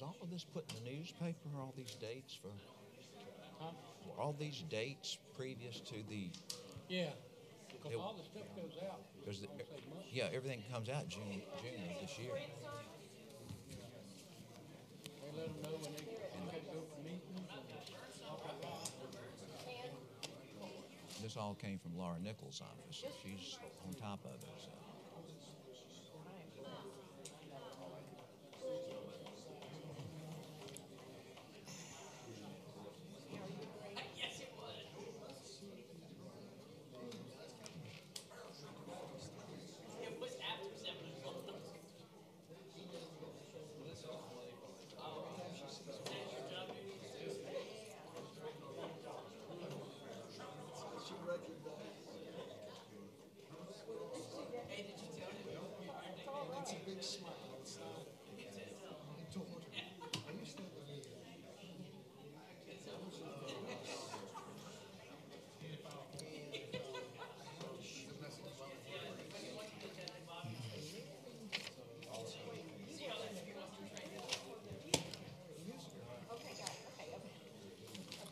Was all of this put in the newspaper? All these dates for all these dates previous to the? Yeah, because all the stuff goes out. Because yeah, everything comes out June of this year. They let them know when they got to go for meetings and talk about. This all came from Laura Nichols' office. So she's on top of it. So.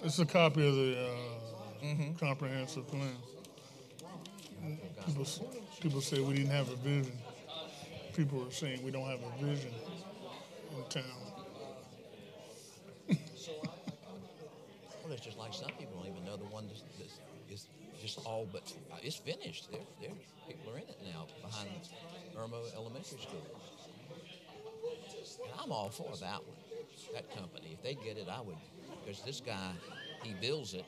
It's a copy of the comprehensive plan. People say we didn't have a vision. People are saying we don't have a vision in town. Well, it's just like some people don't even know the one is just all but it's finished. There, people are in it now behind Irmo Elementary School. And I'm all for that one, that company. If they get it, I would, because this guy, he builds it,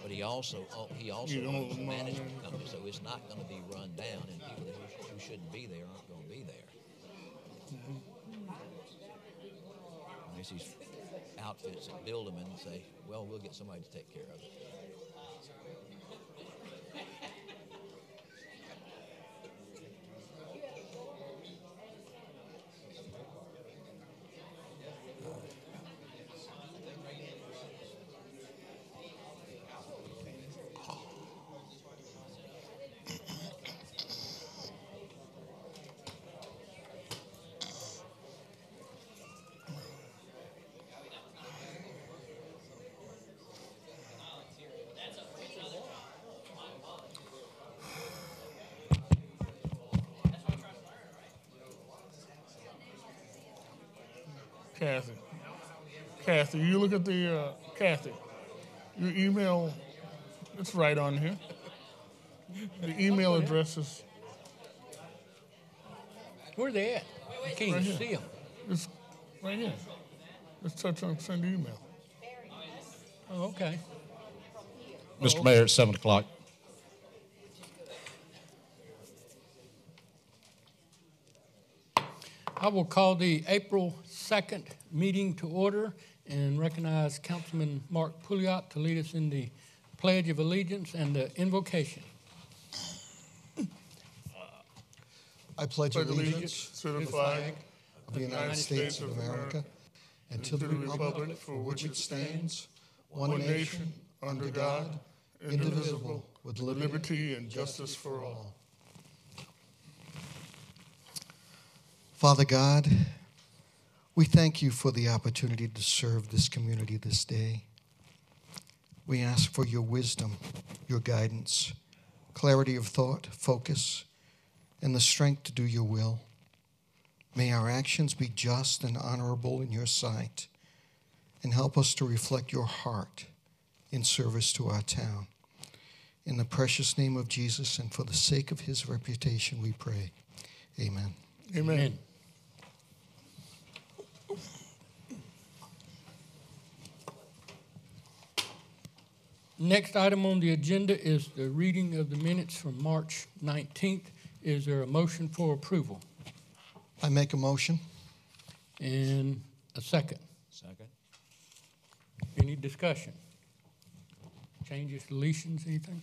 but he also owns the management company, so it's not going to be run down, and people who shouldn't be there aren't going to be there. There's these outfits that build them and say, well, we'll get somebody to take care of it. Kathy, you look at the, Kathy, your email, it's right on here. The email addresses. Where are they at? I can't even see them. It's right here. Let's touch on send email. Oh, okay. Mr. Mayor, it's 7 o'clock. I will call the April 2nd meeting to order and recognize Councilman Mark Pouliot to lead us in the Pledge of Allegiance and the invocation. I pledge allegiance to the flag of the United States of America and to the republic for which it stands, one nation, under God, indivisible, with liberty and justice for all. Father God, we thank you for the opportunity to serve this community this day. We ask for your wisdom, your guidance, clarity of thought, focus, and the strength to do your will. May our actions be just and honorable in your sight, and help us to reflect your heart in service to our town. In the precious name of Jesus and for the sake of his reputation, we pray. Amen. Amen. Next item on the agenda is the reading of the minutes from March 19th. Is there a motion for approval? I make a motion. And a second. Second. Any discussion? Changes, deletions, anything?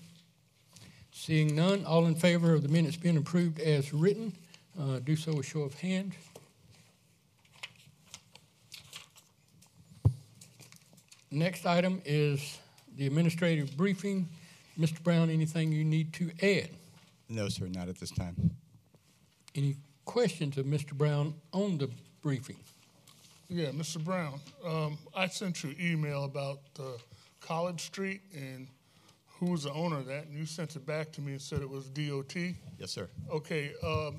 Seeing none, all in favor of the minutes being approved as written, do so with show of hands. Next item is the administrative briefing. Mr. Brown, anything you need to add? No, sir, not at this time. Any questions of Mr. Brown on the briefing? Yeah, Mr. Brown, I sent you an email about College Street and who was the owner of that, and you sent it back to me and said it was DOT. Yes, sir. Okay,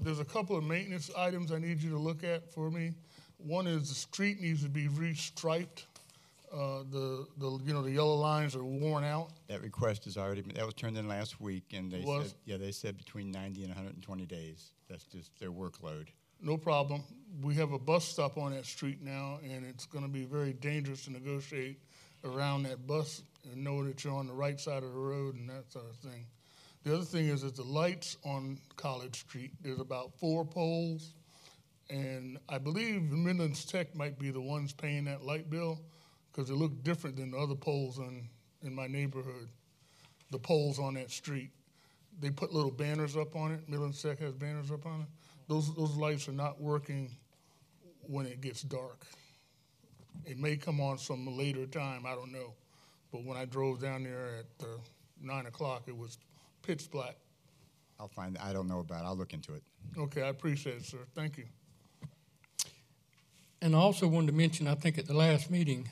there's a couple of maintenance items I need you to look at for me. One is the street needs to be restriped. The yellow lines are worn out. That request is already, that was turned in last week, and they Was? said, yeah, they said between 90 and 120 days. That's just their workload. No problem. We have a bus stop on that street now, and it's going to be very dangerous to negotiate around that bus and know that you're on the right side of the road and that sort of thing. The other thing is that the lights on College Street, there's about 4 poles, and I believe Midlands Tech might be the ones paying that light bill because they look different than the other poles in my neighborhood, the poles on that street. They put little banners up on it. Midlands Tech has banners up on it. Those lights are not working when it gets dark. It may come on some later time, I don't know. But when I drove down there at 9 o'clock, it was pitch black. I don't know about it. I'll look into it. Okay, I appreciate it, sir. Thank you. And I also wanted to mention, I think at the last meeting,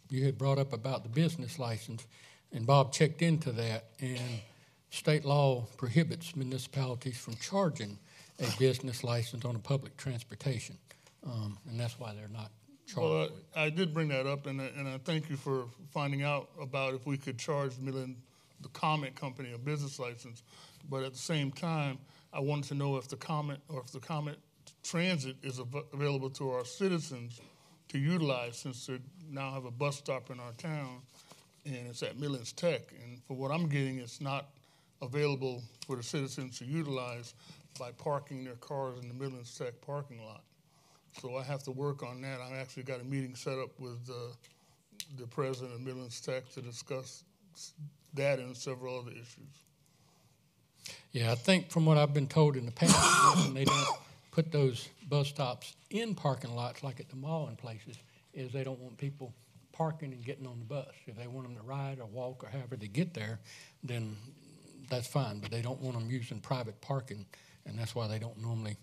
you had brought up about the business license, and Bob checked into that, and state law prohibits municipalities from charging a business license on a public transportation, and that's why they're not charged. Well, I did bring that up, and I thank you for finding out about if we could charge the comment company a business license. But at the same time, I wanted to know if the comment transit is available to our citizens to utilize, since they now have a bus stop in our town, and it's at Midlands Tech. And for what I'm getting, it's not available for the citizens to utilize by parking their cars in the Midlands Tech parking lot. So I have to work on that. I actually got a meeting set up with the president of Midlands Tech to discuss that and several other issues. Yeah, I think from what I've been told in the past, when they don't put those bus stops in parking lots like at the mall and places, is they don't want people parking and getting on the bus. If they want them to ride or walk or however they get there, then that's fine, but they don't want them using private parking, and that's why they don't normally,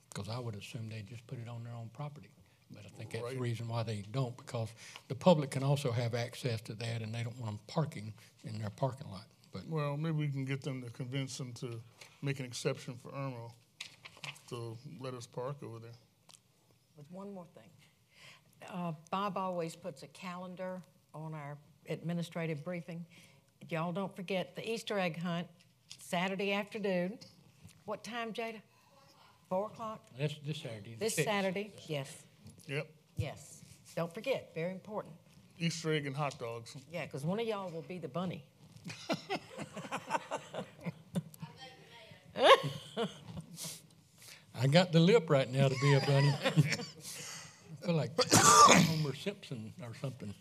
because I would assume they just put it on their own property. But I think that's the reason why they don't, because the public can also have access to that, and they don't want them parking in their parking lot. But Well, maybe we can get them to convince them to make an exception for Irmo to let us park over there. With one more thing. Bob always puts a calendar on our administrative briefing. Y'all don't forget the Easter egg hunt, Saturday afternoon. What time, Jada? 4 o'clock? that's this Saturday. the This 6th. Saturday, yes, Yep, yes. Don't forget, very important. Easter egg and hot dogs. Yeah, because one of y'all will be the bunny. I got the lip right now to be a bunny. I feel like Homer Simpson or something.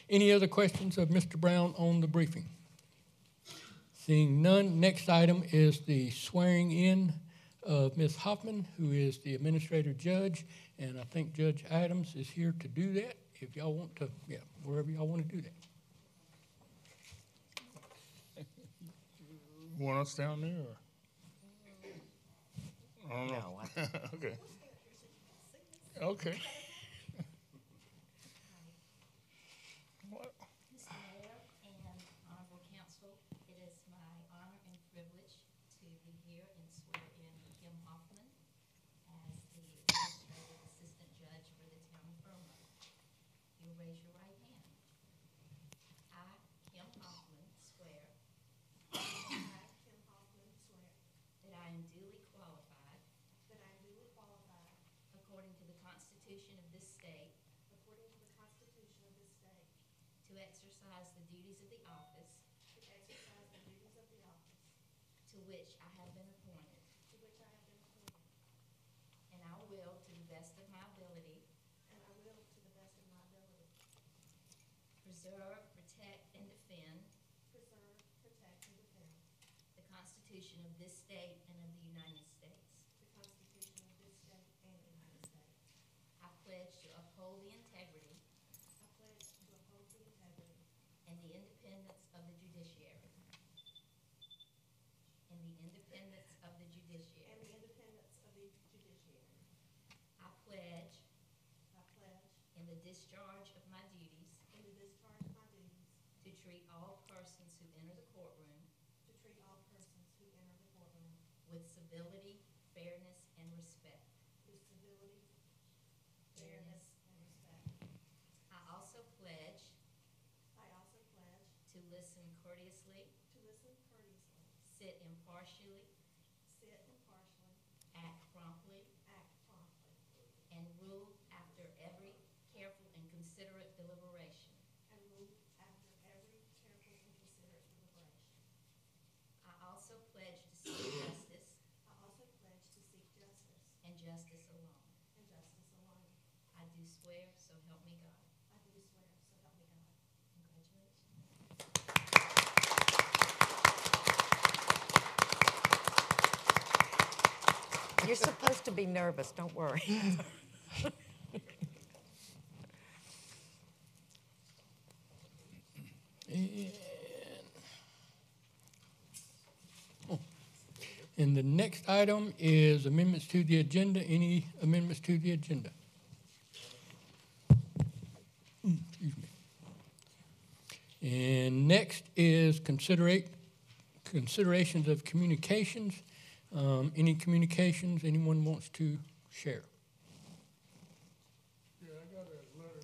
Any other questions of Mr. Brown on the briefing? Seeing none, next item is the swearing in of Ms. Hoffman, who is the administrative judge, and I think Judge Adams is here to do that. If y'all want to, wherever y'all want to do that. Want us down there? Or? I don't know. No, Okay. Okay. What? Mr. Mayor and Honorable Council, it is my honor and privilege to be here and swear in Kim Hoffman as the Administrative Assistant Judge for the town of Irmo. You'll raise your right hand. I, Kim Hoffman, swear that I am duly qualified according to the Constitution of this state to exercise the duties of the office to which I have been appointed. And I will, to the best of my ability, preserve, protect, and defend the Constitution of this state and of the United States. I pledge to uphold the integrity and the independence of the judiciary. the discharge of my duties to treat all persons who enter the courtroom with civility, fairness, and respect. I also pledge to listen courteously, sit impartially, act promptly, and rule after every careful and considerate deliberation. I also pledge to seek justice and justice alone. I do swear, so help me God. Congratulations. You're supposed to be nervous, don't worry. And the next item is amendments to the agenda. Any amendments to the agenda? Excuse me. And next is considerations of communications. Any communications anyone wants to share? Yeah, I got a letter.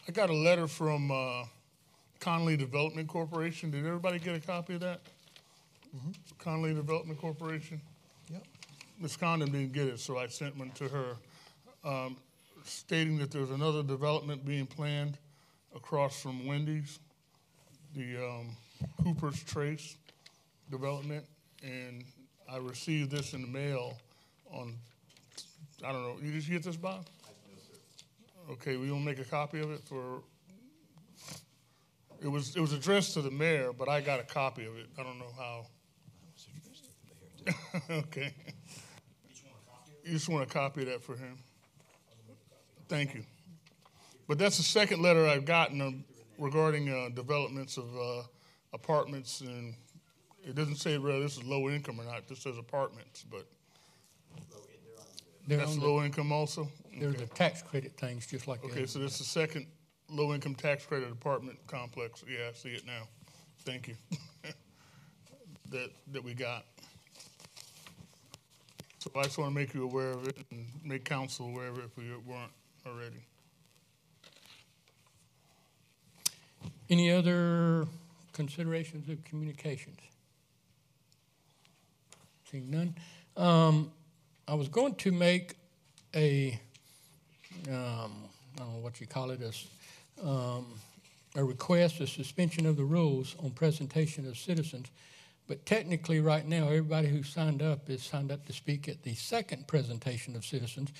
I got a letter from Conley Development Corporation. Did everybody get a copy of that? Conley Development Corporation? Yep. Ms. Condon didn't get it, so I sent one to her, stating that there's another development being planned across from Wendy's, the Cooper's Trace development, and I received this in the mail on, I don't know, you just get this, Bob? Okay, we gonna make a copy of it for, it was addressed to the mayor, but I got a copy of it. I don't know how. Okay. You just want a copy of that for him? Thank you. But that's the second letter I've gotten regarding developments of apartments, and it doesn't say whether this is low income or not. This says apartments, but that's low income also? There's the tax credit things just like that. Okay, so this is the second low income tax credit apartment complex. Yeah, I see it now. Thank you. that we got. So I just want to make you aware of it and make council aware of it if we weren't already. Any other considerations of communications? Seeing none. I was going to make a, I don't know what you call it, a request, a suspension of the rules on presentation of citizens. But technically right now, everybody who signed up is signed up to speak at the second presentation of citizens,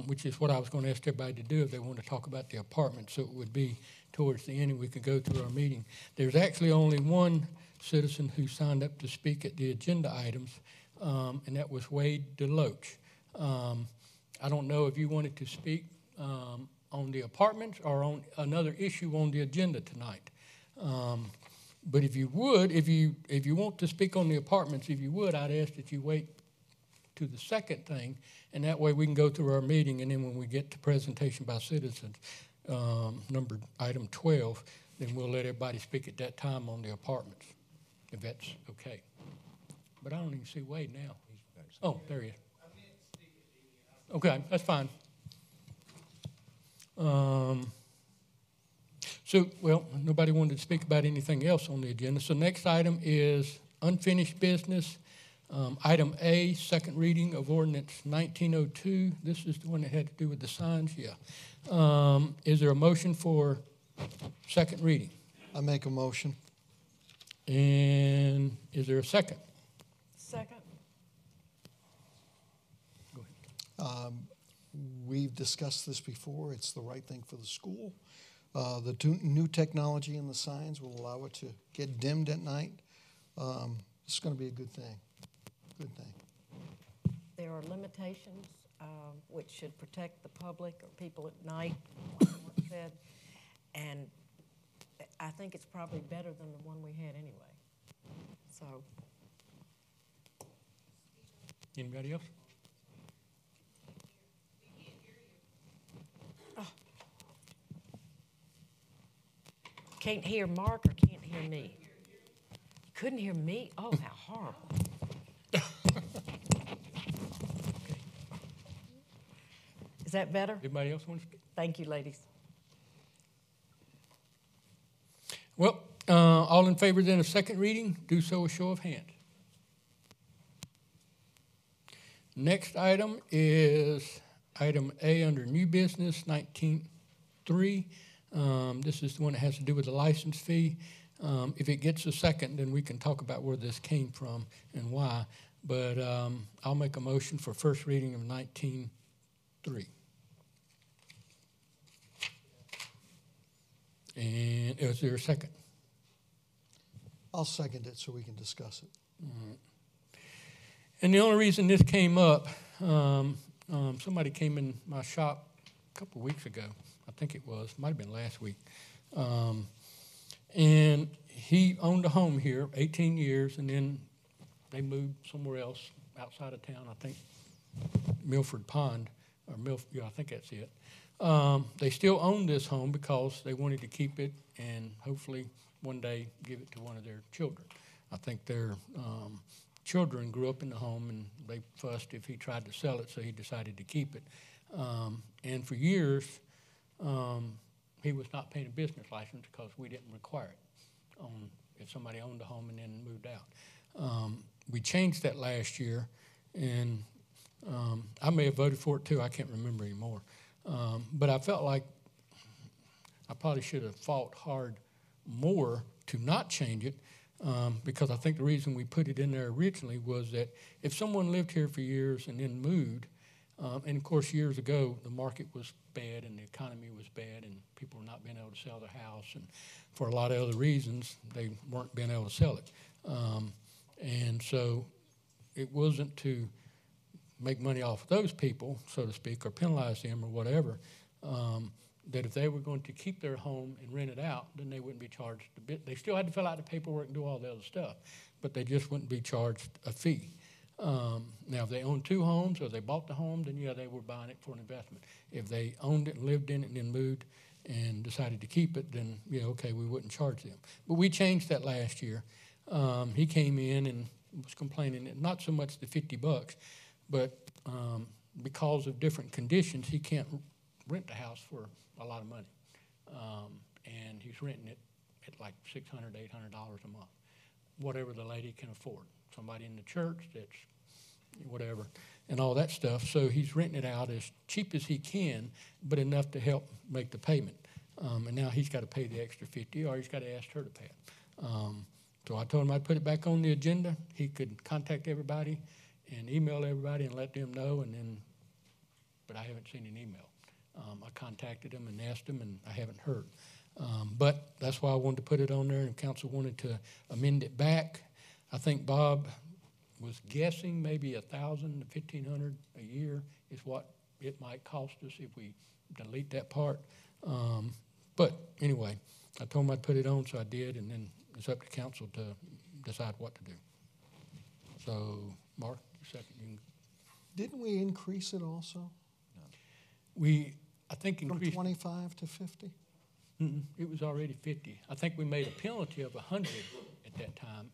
which is what I was going to ask everybody to do if they want to talk about the apartment. So it would be towards the end and we could go through our meeting. There's actually only one citizen who signed up to speak at the agenda items, and that was Wade Deloach. I don't know if you wanted to speak on the apartments or on another issue on the agenda tonight. But if you would, if you want to speak on the apartments, if you would, I'd ask that you wait to the second thing, and that way we can go through our meeting, and then when we get to presentation by citizens, number item 12, then we'll let everybody speak at that time on the apartments, if that's okay. But I don't even see Wade now. Oh, there he is. Okay, that's fine. So, well, nobody wanted to speak about anything else on the agenda. So next item is unfinished business. Item A, second reading of ordinance 1902. This is the one that had to do with the signs, yeah. Is there a motion for second reading? I make a motion. And is there a second? Second. Go ahead. We've discussed this before. It's the right thing for the school. The new technology in the signs will allow it to get dimmed at night. It's going to be a good thing. Good thing. There are limitations which should protect the public or people at night, like Mark said, and I think it's probably better than the one we had anyway. So. Anybody else? Can't hear Mark or can't hear me? Couldn't hear me? Oh, how horrible. Is that better? Anybody else want to speak? Thank you, ladies. Well, all in favor then of second reading, do so with show of hands. Next item is item A under new business, 19.3. This is the one that has to do with the license fee. If it gets a second, then we can talk about where this came from and why. But I'll make a motion for first reading of 19.3. And is there a second? I'll second it so we can discuss it. And the only reason this came up, somebody came in my shop a couple of weeks ago. I think it was, might have been last week. And he owned a home here, 18 years, and then they moved somewhere else outside of town, I think Milford Pond, or yeah, I think that's it. They still own this home because they wanted to keep it and hopefully one day give it to one of their children. I think their children grew up in the home and they fussed if he tried to sell it, so he decided to keep it. And for years, he was not paying a business license because we didn't require it if somebody owned a home and then moved out. We changed that last year, and I may have voted for it too. I can't remember anymore. But I felt like I probably should have fought hard more to not change it, because I think the reason we put it in there originally was that if someone lived here for years and then moved, and of course years ago the market was bad and the economy was bad and people were not being able to sell their house, and for a lot of other reasons they weren't being able to sell it. And so it wasn't to make money off of those people, so to speak, or penalize them or whatever, that if they were going to keep their home and rent it out, then they wouldn't be charged a bit. They still had to fill out the paperwork and do all the other stuff, but they just wouldn't be charged a fee. Now, if they owned two homes or they bought the home, then, yeah, they were buying it for an investment. If they owned it and lived in it and then moved and decided to keep it, then, yeah, okay, we wouldn't charge them. But we changed that last year. He came in and was complaining that not so much the $50, but because of different conditions, he can't rent the house for a lot of money. And he's renting it at like $600, $800 a month, whatever the lady can afford. Somebody in the church that's whatever, and all that stuff. So he's renting it out as cheap as he can, but enough to help make the payment. And now he's got to pay the extra $50, or he's got to ask her to pay it. So I told him I'd put it back on the agenda. He could contact everybody and email everybody and let them know, and then, but I haven't seen an email. I contacted him and asked him, and I haven't heard. But that's why I wanted to put it on there, and council wanted to amend it back. I think Bob was guessing maybe $1,000 to $1,500 a year is what it might cost us if we delete that part. But anyway, I told him I'd put it on, so I did, and then it's up to council to decide what to do. So, Mark, second. Didn't we increase it also? I think From increased. 25 to 50? It was already 50. I think we made a penalty of 100 at that time,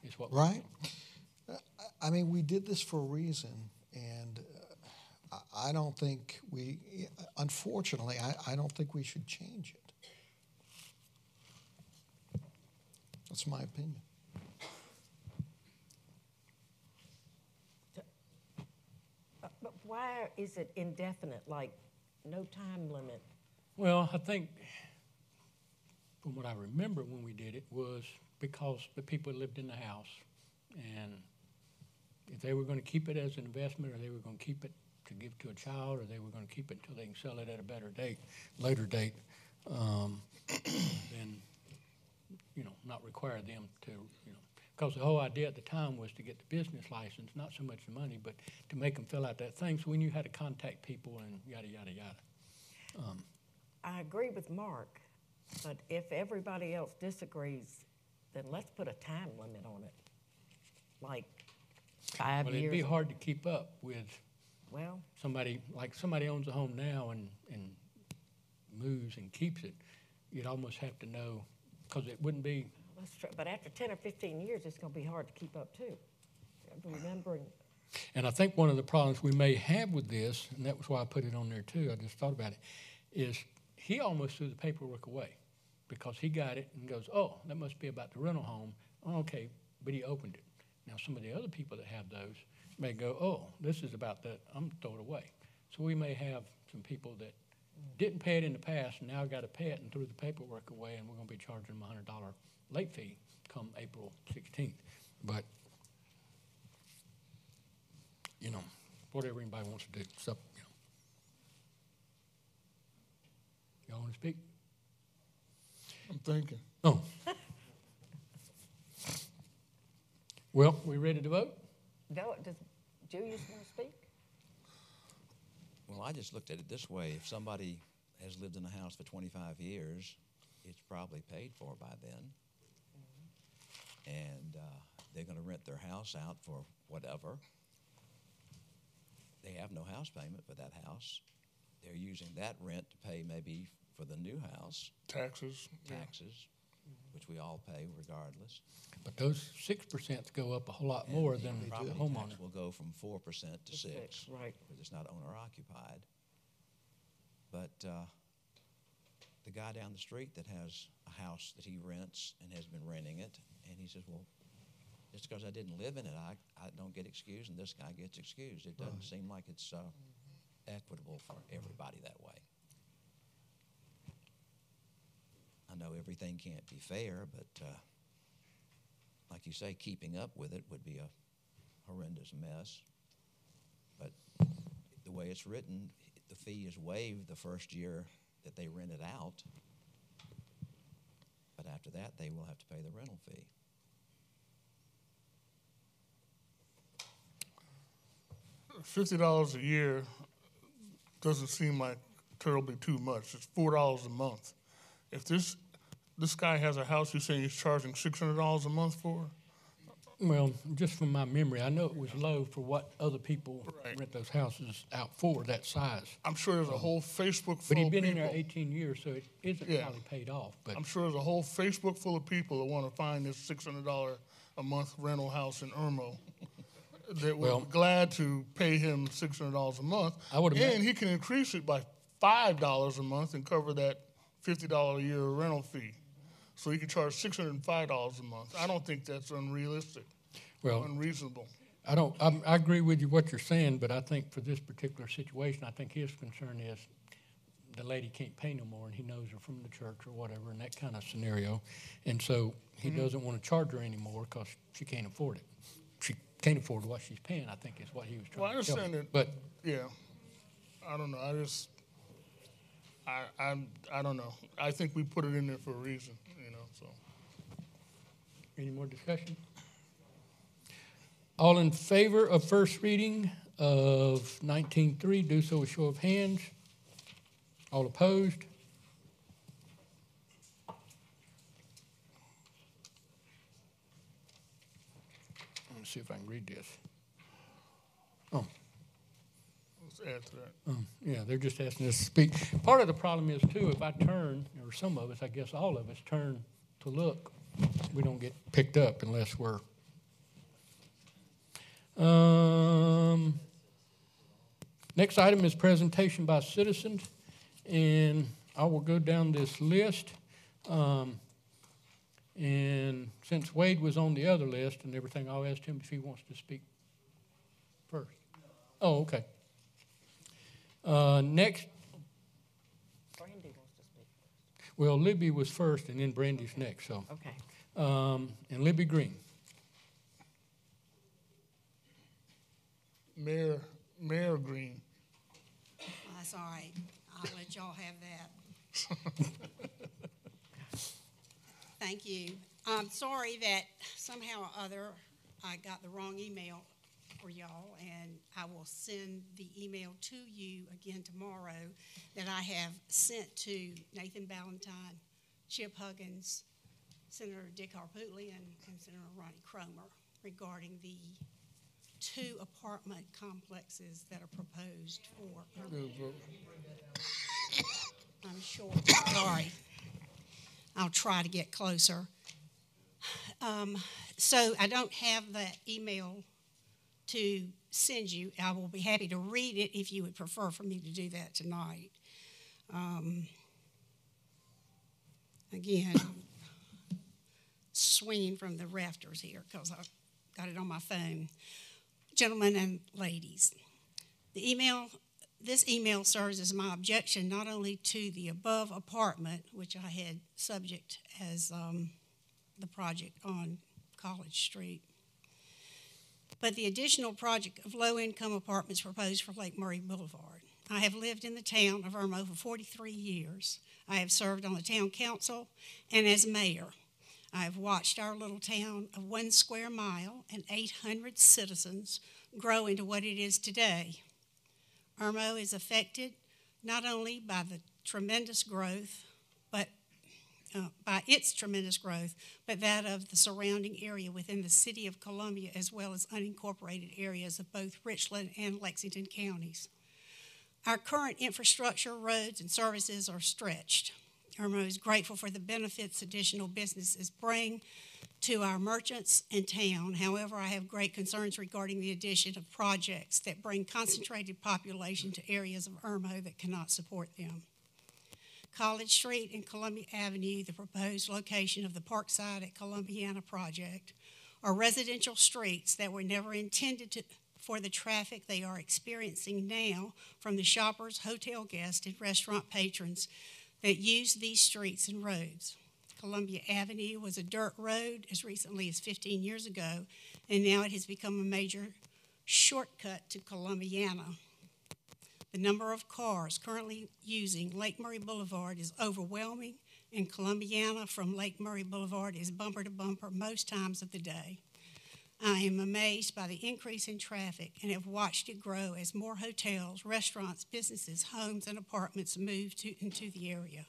is what. Right? I mean, we did this for a reason, and I don't think unfortunately, I don't think we should change it. That's my opinion. But why is it indefinite, like no time limit? Well, I think from what I remember when we did it was because the people lived in the house, and if they were going to keep it as an investment, or they were going to keep it to give to a child, or they were going to keep it until they can sell it at a later date, then, not require them to, because the whole idea at the time was to get the business license, not so much the money, but to make them fill out that thing so we knew how to contact people and yada, yada, yada. I agree with Mark, but if everybody else disagrees, then let's put a time limit on it. Like 5 Well, years. it'd be hard to keep up with Well, somebody owns a home now and moves and keeps it. You'd almost have to know, because it wouldn't be, that's true. But after 10 or 15 years, it's going to be hard to keep up too. Remembering. and I think one of the problems we may have with this, and that was why I put it on there too, I just thought about it, is he almost threw the paperwork away because he got it and goes, oh, that must be about the rental home. Oh, okay, but he opened it. Now, some of the other people that have those may go, oh, this is about that, I'm throw it away. So we may have some people that didn't pay it in the past and now got to pay it and threw the paperwork away, and we're going to be charging them a $100 late fee come April 16th. But, you know, whatever anybody wants to do. It's up, you know. Y'all want to speak? I'm thinking. Oh. Well, we ready to vote? No, does Julius want to speak? Well, I just looked at it this way. If somebody has lived in a house for 25 years, it's probably paid for by then. And they're going to rent their house out for whatever. They have no house payment for that house. They're using that rent to pay maybe for the new house, Taxes. Yeah. taxes, which we all pay regardless. But those 6% go up a whole lot more than the Property homeowner. tax will go from 4% to 6%. Right. Because it's not owner occupied. But the guy down the street that has a house that he rents and has been renting it, and he says, well, just because I didn't live in it, I don't get excused, and this guy gets excused. It doesn't seem like it's equitable for everybody that way. I know everything can't be fair, but like you say, keeping up with it would be a horrendous mess. But the way it's written, the fee is waived the first year that they rent it out. But after that, they will have to pay the rental fee. $50 a year doesn't seem like terribly too much. It's $4 a month. If this guy has a house you're saying he's charging $600 a month for? Well, just from my memory, I know it was low for what other people Right. rent those houses out for, that size. I'm sure there's a whole Facebook full But he'd of been in people. there 18 years, so it isn't Yeah. probably paid off. But I'm sure there's a whole Facebook full of people that want to find this $600 a month rental house in Irmo that would Well- be glad to pay him $600 a month. I would imagine- And he can increase it by $5 a month and cover that $50 a year rental fee. So he can charge $605 a month. I don't think that's unrealistic, well, unreasonable. I agree with you what you're saying, but I think for this particular situation, I think his concern is the lady can't pay no more, and he knows her from the church or whatever, in that kind of scenario. And so he doesn't want to charge her anymore because she can't afford it. She can't afford what she's paying, I think is what he was Well, I trying to tell me. understand that. But Yeah, I don't know. I don't know. I think we put it in there for a reason, so. any more discussion? All in favor of first reading of 19.3, do so with show of hands. All opposed? Let me see if I can read this. Oh, Let's add to that. yeah, they're just asking us to speak. Part of the problem is, too, if I turn, or some of us, I guess all of us, turn to look, we don't get picked up unless we're. Next item is presentation by citizens, and I will go down this list. And since Wade was on the other list and everything, I'll ask him if he wants to speak first. Oh, okay. Next, Brandy wants to speak. well, Libby was first, and then Brandy's next, so. Okay. And Libby Green. Mayor Green. That's all right. I'll let y'all have that. Thank you. I'm sorry that somehow or other I got the wrong email for y'all, and I will send the email to you again tomorrow that I have sent to Nathan Ballantyne, Chip Huggins, Senator Dick Harpootley, and Senator Ronnie Cromer regarding the 2 apartment complexes that are proposed for. I'm short. Sorry. I'll try to get closer. So I don't have that email to send you. I will be happy to read it if you would prefer for me to do that tonight. Again, swinging from the rafters here because I've got it on my phone. Gentlemen and ladies, this email serves as my objection not only to the above apartment, which I had subject as the project on College Street, but the additional project of low-income apartments proposed for Lake Murray Boulevard. I have lived in the town of Irmo for 43 years. I have served on the town council and as mayor. I have watched our little town of 1 square mile and 800 citizens grow into what it is today. Irmo is affected not only by the tremendous growth, but but that of the surrounding area within the city of Columbia, as well as unincorporated areas of both Richland and Lexington counties. Our current infrastructure, roads, and services are stretched. Irmo is grateful for the benefits additional businesses bring to our merchants and town. However, I have great concerns regarding the addition of projects that bring concentrated population to areas of Irmo that cannot support them. College Street and Columbia Avenue, the proposed location of the Parkside at Columbiana project, are residential streets that were never intended for the traffic they are experiencing now from the shoppers, hotel guests, and restaurant patrons that use these streets and roads. Columbia Avenue was a dirt road as recently as 15 years ago, and now it has become a major shortcut to Columbiana. The number of cars currently using Lake Murray Boulevard is overwhelming, and Columbiana from Lake Murray Boulevard is bumper to bumper most times of the day. I am amazed by the increase in traffic and have watched it grow as more hotels, restaurants, businesses, homes, and apartments move into the area.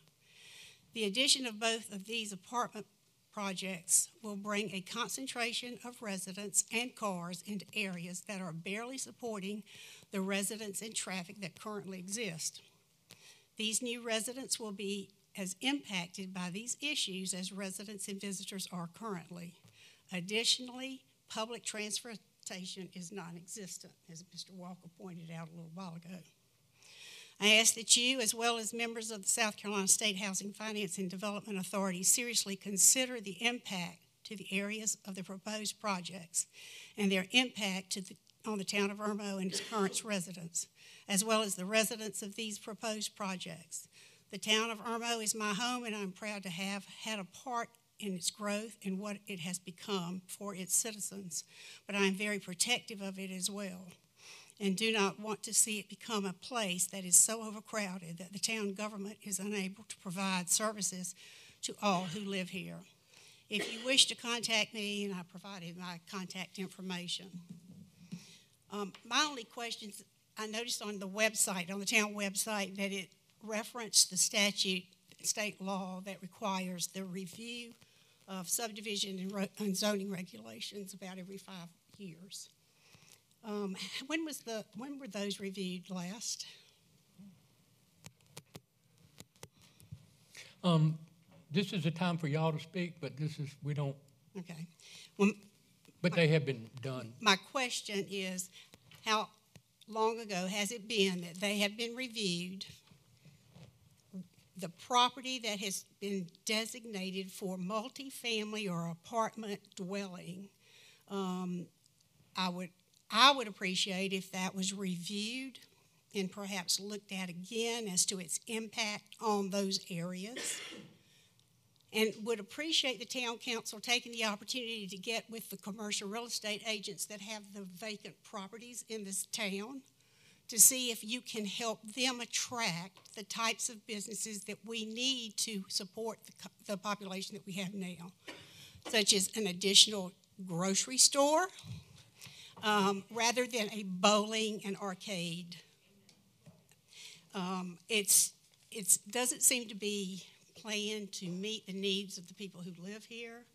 The addition of both of these apartment projects will bring a concentration of residents and cars into areas that are barely supporting the residents and traffic that currently exist. These new residents will be as impacted by these issues as residents and visitors are currently. Additionally, public transportation is non-existent, as Mr. Walker pointed out a little while ago. I ask that you, as well as members of the South Carolina State Housing Finance and Development Authority, seriously consider the impact to the areas of the proposed projects and their impact on the town of Irmo and its current residents, as well as the residents of these proposed projects. The town of Irmo is my home, and I'm proud to have had a part in its growth and what it has become for its citizens, but I am very protective of it as well, and do not want to see it become a place that is so overcrowded that the town government is unable to provide services to all who live here. If you wish to contact me, and I provided my contact information. My only questions, I noticed on the website, on the town website, that it referenced the statute, state law that requires the review of subdivision and zoning regulations about every 5 years. When were those reviewed last? This is a time for y'all to speak, but we don't. Okay. Well, but they have been done. My question is, how long ago has it been that they have been reviewed? The property that has been designated for multifamily or apartment dwelling, I would appreciate if that was reviewed and perhaps looked at again as to its impact on those areas. And would appreciate the town council taking the opportunity to get with the commercial real estate agents that have the vacant properties in this town to see if you can help them attract the types of businesses that we need to support the population that we have now, such as an additional grocery store, rather than a bowling and arcade. It doesn't seem to be planned to meet the needs of the people who live here.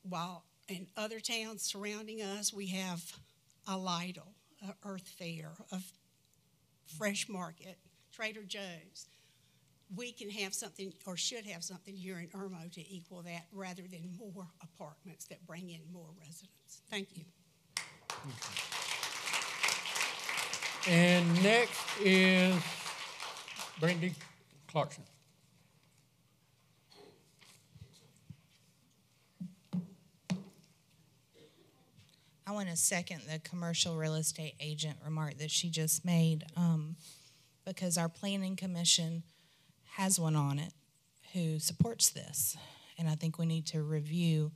While in other towns surrounding us, we have a Lidl, a Earth Fare, a Fresh Market, Trader Joe's, we can have something, or should have something here in Irmo to equal that, rather than more apartments that bring in more residents. Thank you. And next is Brandy Clarkson. I want to second the commercial real estate agent remark that she just made, because our planning commission has one on it who supports this. And I think we need to review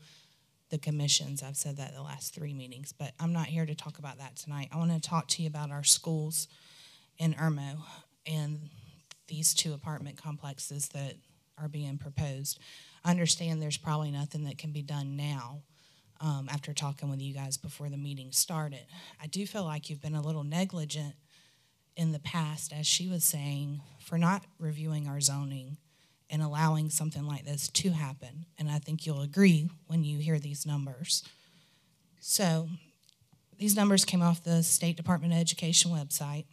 the commissions. I've said that the last 3 meetings, but I'm not here to talk about that tonight. I want to talk to you about our schools in Irmo and these 2 apartment complexes that are being proposed. I understand there's probably nothing that can be done now after talking with you guys before the meeting started. I do feel like you've been a little negligent in the past, as she was saying, for not reviewing our zoning and allowing something like this to happen. And I think you'll agree when you hear these numbers. So these numbers came off the State Department of Education website,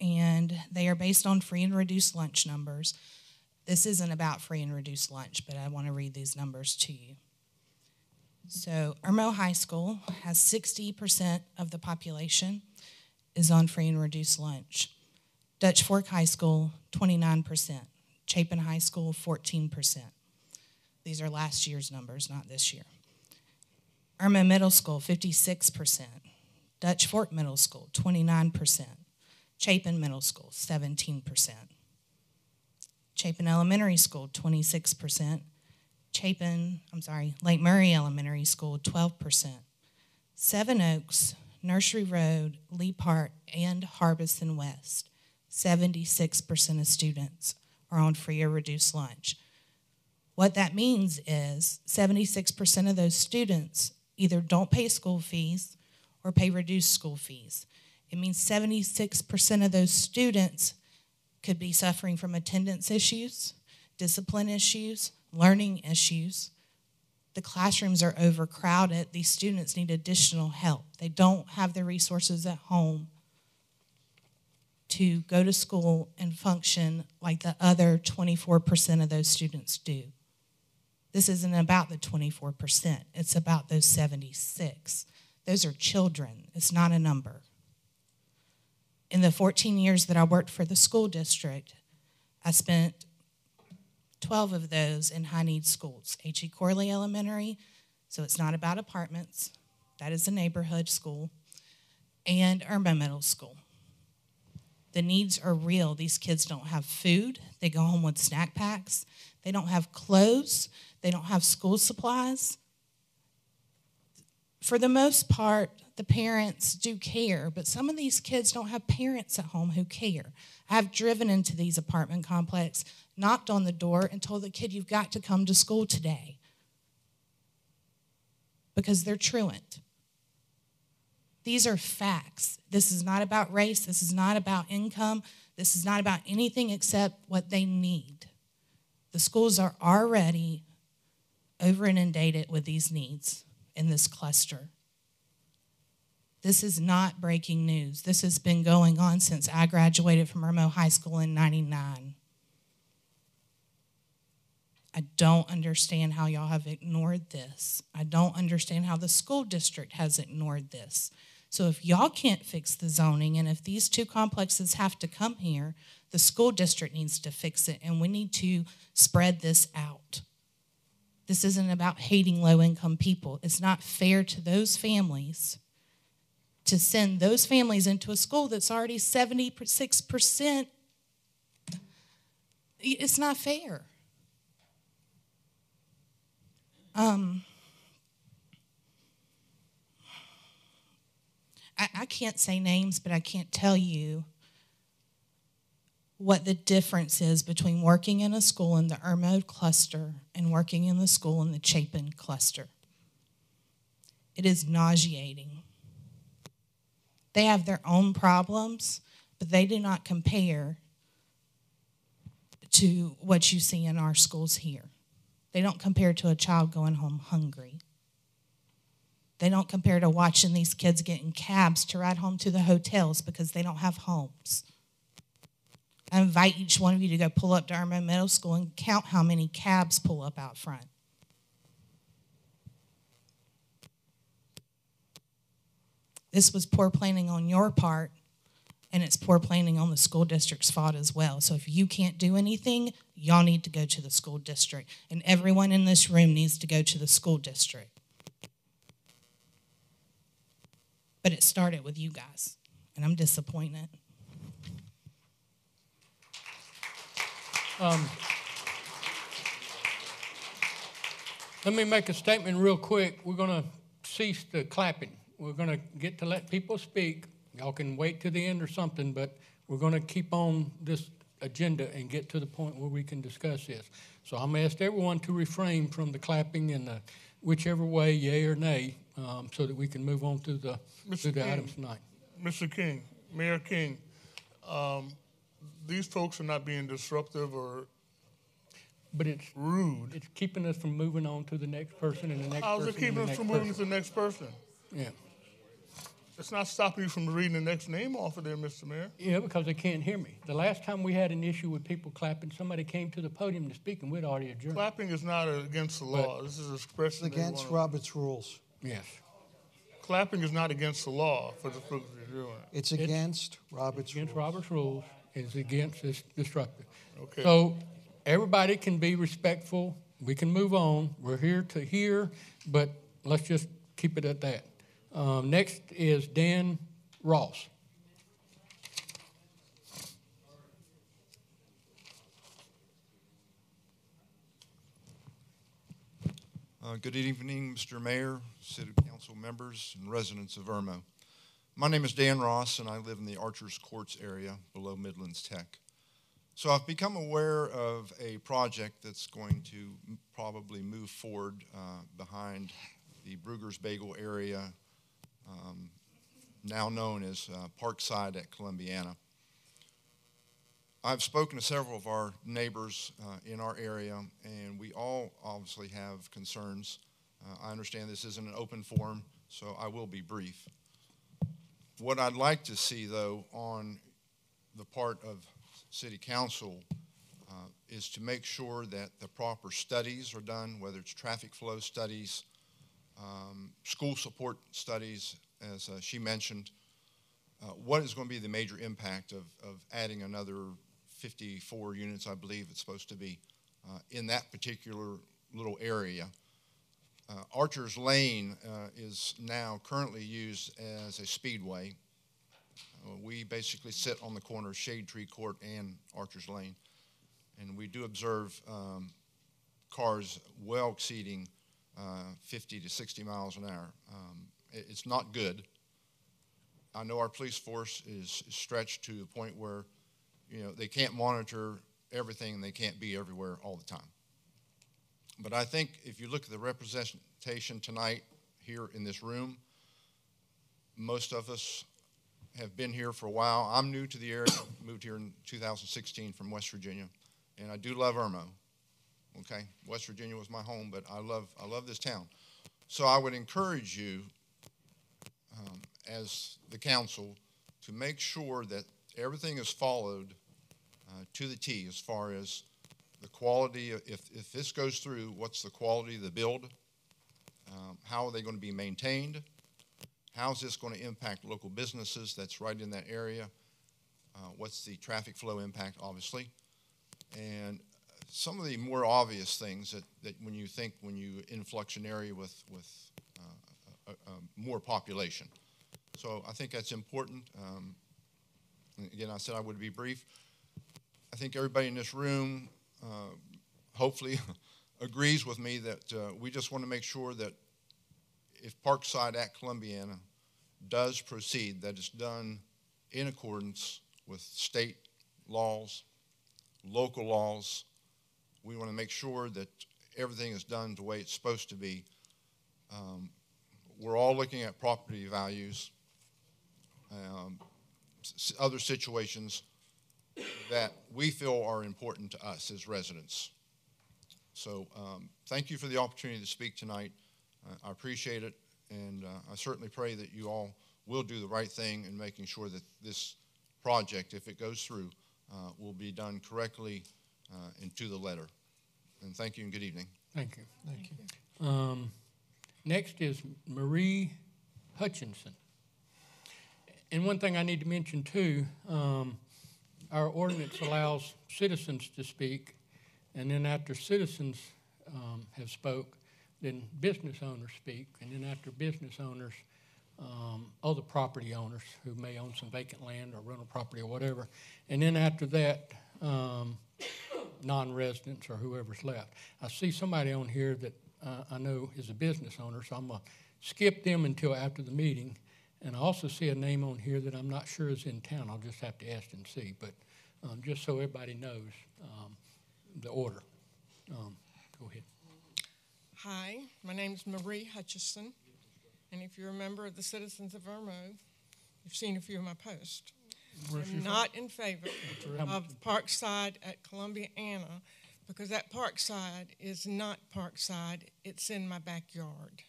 and they are based on free and reduced lunch numbers. This isn't about free and reduced lunch, but I want to read these numbers to you. So Irmo High School has 60% of the population is on free and reduced lunch. Dutch Fork High School, 29%. Chapin High School, 14%. These are last year's numbers, not this year. Irmo Middle School, 56%. Dutch Fork Middle School, 29%. Chapin Middle School, 17%. Chapin Elementary School, 26%. Lake Murray Elementary School, 12%. Seven Oaks, Nursery Road, Lee Park, and Harbison West, 76% of students are on free or reduced lunch. What that means is 76% of those students either don't pay school fees or pay reduced school fees. It means 76% of those students could be suffering from attendance issues, discipline issues, learning issues. The classrooms are overcrowded. These students need additional help. They don't have the resources at home to go to school and function like the other 24% of those students do. This isn't about the 24%. It's about those 76. Those are children. It's not a number. In the 14 years that I worked for the school district, I spent 12 of those in high-need schools. H.E. Corley Elementary, so it's not about apartments. That is a neighborhood school. And Irmo Middle School. The needs are real. These kids don't have food. They go home with snack packs. They don't have clothes. They don't have school supplies. For the most part, the parents do care, but some of these kids don't have parents at home who care. I've driven into these apartment complexes, knocked on the door, and told the kid, you've got to come to school today, because they're truant. These are facts. This is not about race. This is not about income. This is not about anything except what they need. The schools are already over inundated with these needs in this cluster. This is not breaking news. This has been going on since I graduated from Irmo High School in '99. I don't understand how y'all have ignored this. I don't understand how the school district has ignored this. So if y'all can't fix the zoning, and if these 2 complexes have to come here, the school district needs to fix it, and we need to spread this out. This isn't about hating low-income people. It's not fair to those families to send those families into a school that's already 76%. It's not fair. I can't say names, but I can't tell you what the difference is between working in a school in the Irmo cluster and working in the school in the Chapin cluster. It is nauseating. They have their own problems, but they do not compare to what you see in our schools here. They don't compare to a child going home hungry. They don't compare to watching these kids get in cabs to ride home to the hotels because they don't have homes. I invite each one of you to go pull up to Irmo Middle School and count how many cabs pull up out front. This was poor planning on your part, and it's poor planning on the school district's fault as well. So if you can't do anything, y'all need to go to the school district. And everyone in this room needs to go to the school district. But it started with you guys, and I'm disappointed. Let me make a statement real quick. We're going to cease the clapping. We're going to get to let people speak. Y'all can wait to the end or something, but we're going to keep on this agenda and get to the point where we can discuss this. So I'm going to ask everyone to refrain from the clapping and the whichever way, yay or nay, so that we can move on through the items tonight. Mr. King, Mayor King, these folks are not being disruptive or rude. It's keeping us from moving on to the next person and the next person. How's it keeping us from moving to the next person? Yeah. It's not stopping you from reading the next name off of there, Mr. Mayor. Yeah, because they can't hear me. The last time we had an issue with people clapping, somebody came to the podium to speak, and we'd already adjourned. Clapping is not against the law. This is expression. It's against Robert's rules. Yes. Clapping is not against the law for the folks that are doing it. It's against Robert's rules. Against Robert's rules. It's against this disruptive. Okay. So everybody can be respectful. We can move on. We're here to hear, but let's just keep it at that. Next is Dan Ross. Good evening, Mr. Mayor, City Council members, and residents of Irmo. My name is Dan Ross, and I live in the Archers Courts area below Midlands Tech. So I've become aware of a project that's going to probably move forward behind the Brugger's Bagel area, now known as Parkside at Columbiana. I've spoken to several of our neighbors in our area, and we all obviously have concerns. I understand this isn't an open forum, so I will be brief. What I'd like to see, though, on the part of City Council is to make sure that the proper studies are done, whether it's traffic flow studies, school support studies, as she mentioned. What is going to be the major impact of adding another 54 units, I believe it's supposed to be, in that particular little area? Archer's Lane is now currently used as a speedway. We basically sit on the corner of Shade Tree Court and Archer's Lane, and we do observe cars well exceeding 50 to 60 miles an hour. It's not good. I know our police force is stretched to the point where, you know, they can't monitor everything and they can't be everywhere all the time. But I think if you look at the representation tonight here in this room, most of us have been here for a while. I'm new to the area, moved here in 2016 from West Virginia, and I do love Irmo. Okay, West Virginia was my home, but I love this town. So I would encourage you, as the council, to make sure that everything is followed to the T as far as the quality. If this goes through, what's the quality of the build? How are they going to be maintained? How is this going to impact local businesses that's right in that area? What's the traffic flow impact, obviously? And some of the more obvious things that when you influx an area with more population. So I think that's important. Again, I said I would be brief. I think everybody in this room hopefully agrees with me that we just want to make sure that if Parkside at Columbiana does proceed, that it's done in accordance with state laws, local laws. We want to make sure that everything is done the way it's supposed to be. We're all looking at property values, other situations that we feel are important to us as residents. So thank you for the opportunity to speak tonight. I appreciate it, And I certainly pray that you all will do the right thing in making sure that this project, if it goes through, will be done correctly and to the letter. And thank you and good evening. Thank you. Thank you. Next is Marie Hutchinson. And one thing I need to mention too, our ordinance allows citizens to speak, and then after citizens have spoke, then business owners speak, and then after business owners, other property owners who may own some vacant land or rental property or whatever, and then after that, non-residents or whoever's left. I see somebody on here that I know is a business owner, so I'm going to skip them until after the meeting. And I also see a name on here that I'm not sure is in town. I'll just have to ask and see, but just so everybody knows the order. Go ahead. Hi, my name is Marie Hutchison, and if you're a member of the Citizens of Irmo, you've seen a few of my posts. I'm not in favor of Parkside at Columbia Anna because that Parkside is not Parkside, it's in my backyard,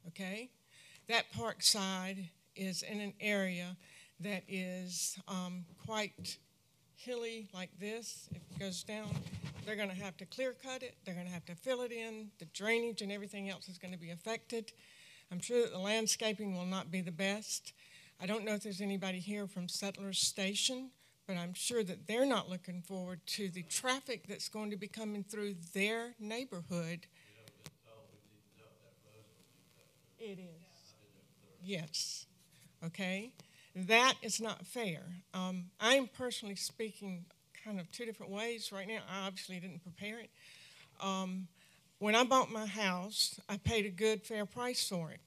okay? That Parkside is in an area that is quite hilly like this. If it goes down, they're going to have to clear cut it. They're going to have to fill it in. The drainage and everything else is going to be affected. I'm sure that the landscaping will not be the best. I don't know if there's anybody here from Settlers Station, but I'm sure that they're not looking forward to the traffic that's going to be coming through their neighborhood. It is. Yes. Okay. That is not fair. I'm personally speaking kind of two different ways right now. I obviously didn't prepare it. When I bought my house, I paid a good, fair price for it.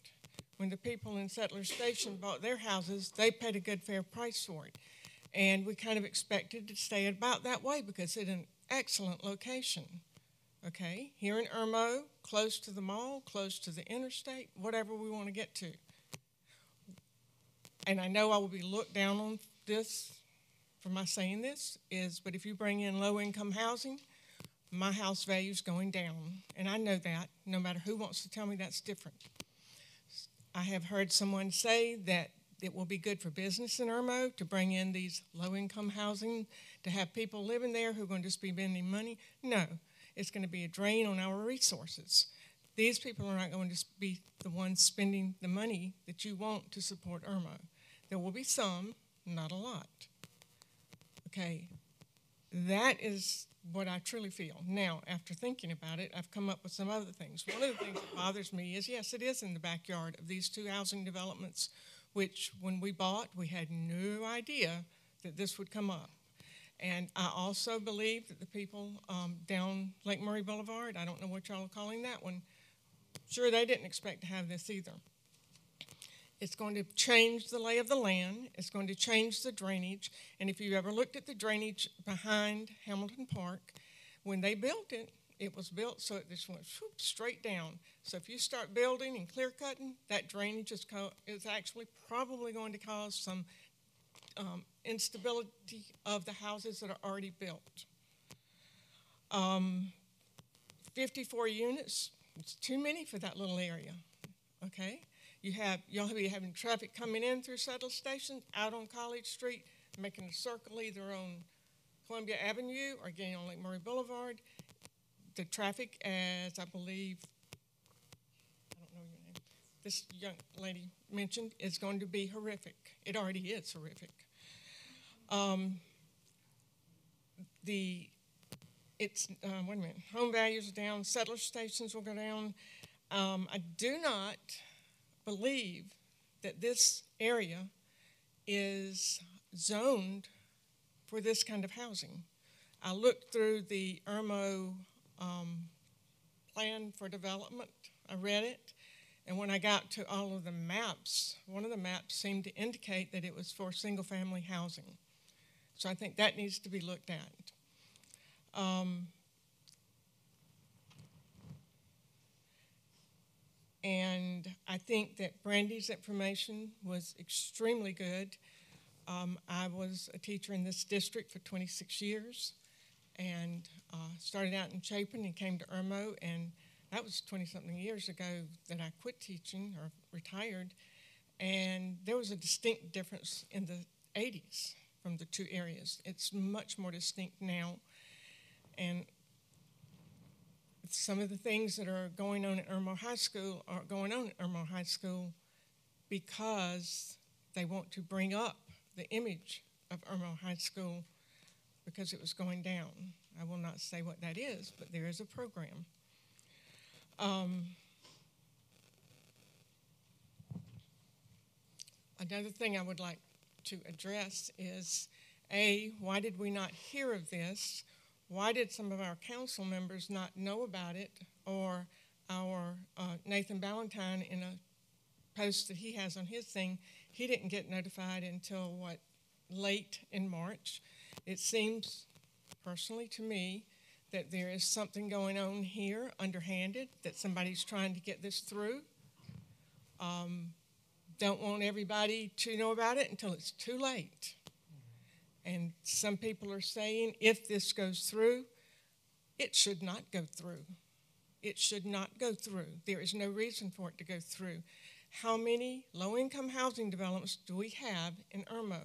When the people in Settlers Station bought their houses, they paid a good, fair price for it. And we kind of expected to stay about that way because it's an excellent location. Okay? Here in Irmo, close to the mall, close to the interstate, whatever we want to get to. And I know I will be looked down on this for my saying this, but if you bring in low-income housing, my house value is going down. And I know that, no matter who wants to tell me that's different. I have heard someone say that it will be good for business in Irmo to bring in these low-income housing, to have people living there who are going to just be spending money. No, it's going to be a drain on our resources. These people are not going to be the ones spending the money that you want to support Irmo. There will be some, not a lot. Okay, that is what I truly feel. Now, after thinking about it, I've come up with some other things. One of the things that bothers me is, yes, it is in the backyard of these two housing developments, which when we bought, we had no idea that this would come up. And I also believe that the people down Lake Murray Boulevard, I don't know what y'all are calling that one, sure, they didn't expect to have this either. It's going to change the lay of the land. It's going to change the drainage. And if you ever looked at the drainage behind Hamilton Park, when they built it, it was built so it just went straight down. So if you start building and clear cutting, that drainage is actually probably going to cause some instability of the houses that are already built. 54 units, it's too many for that little area, okay? You'll be having traffic coming in through Settlers Station, out on College Street, making a circle either on Columbia Avenue or getting on Lake Murray Boulevard. The traffic, as I believe, I don't know your name, this young lady mentioned, is going to be horrific. It already is horrific. Wait a minute, home values are down, Settlers Stations will go down. I do not believe that this area is zoned for this kind of housing. I looked through the Irmo plan for development. I read it, and when I got to all of the maps, one of the maps seemed to indicate that it was for single-family housing. So I think that needs to be looked at. And I think that Brandy's information was extremely good. I was a teacher in this district for 26 years and started out in Chapin and came to Irmo, and that was 20-something years ago that I quit teaching or retired, and there was a distinct difference in the 80s from the two areas. It's much more distinct now, and some of the things that are going on at Irmo High School are going on at Irmo High School because they want to bring up the image of Irmo High School because it was going down. I will not say what that is, but there is a program. Another thing I would like to address is, A, why did we not hear of this? Why did some of our council members not know about it? Or our Nathan Ballantyne, in a post that he has on his thing, he didn't get notified until, late in March. It seems, personally to me, that there is something going on here underhanded, that somebody's trying to get this through. Don't want everybody to know about it until it's too late. And some people are saying if this goes through, it should not go through. It should not go through. There is no reason for it to go through. How many low-income housing developments do we have in Irmo?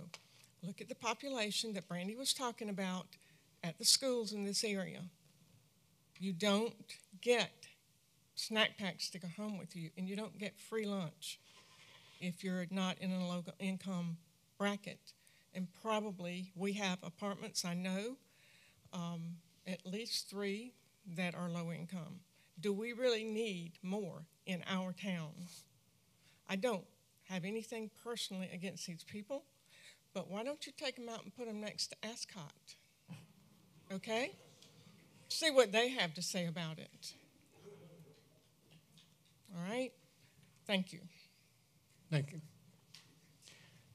Look at the population that Brandy was talking about at the schools in this area. You don't get snack packs to go home with you, and you don't get free lunch if you're not in a low-income bracket. And probably we have apartments, I know, at least 3 that are low income. Do we really need more in our town? I don't have anything personally against these people, but why don't you take them out and put them next to Ascot? Okay? See what they have to say about it. All right? Thank you. Thank you.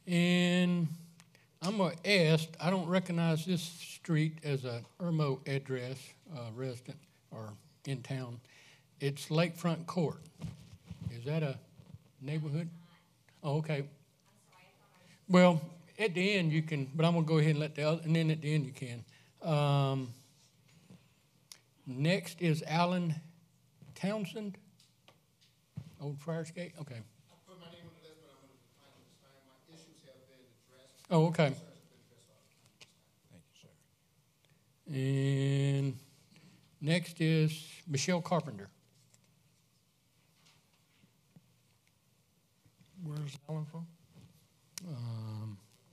And I'm going to ask, I don't recognize this street as a Irmo address, resident or in town. It's Lakefront Court. Is that a neighborhood? Oh, okay. Well, at the end you can, but I'm going to go ahead and let the other, and then at the end you can. Next is Alan Townsend, Old Friars Gate. Okay. Oh, okay. Thank you, sir. And next is Michelle Carpenter. Where's Alan from?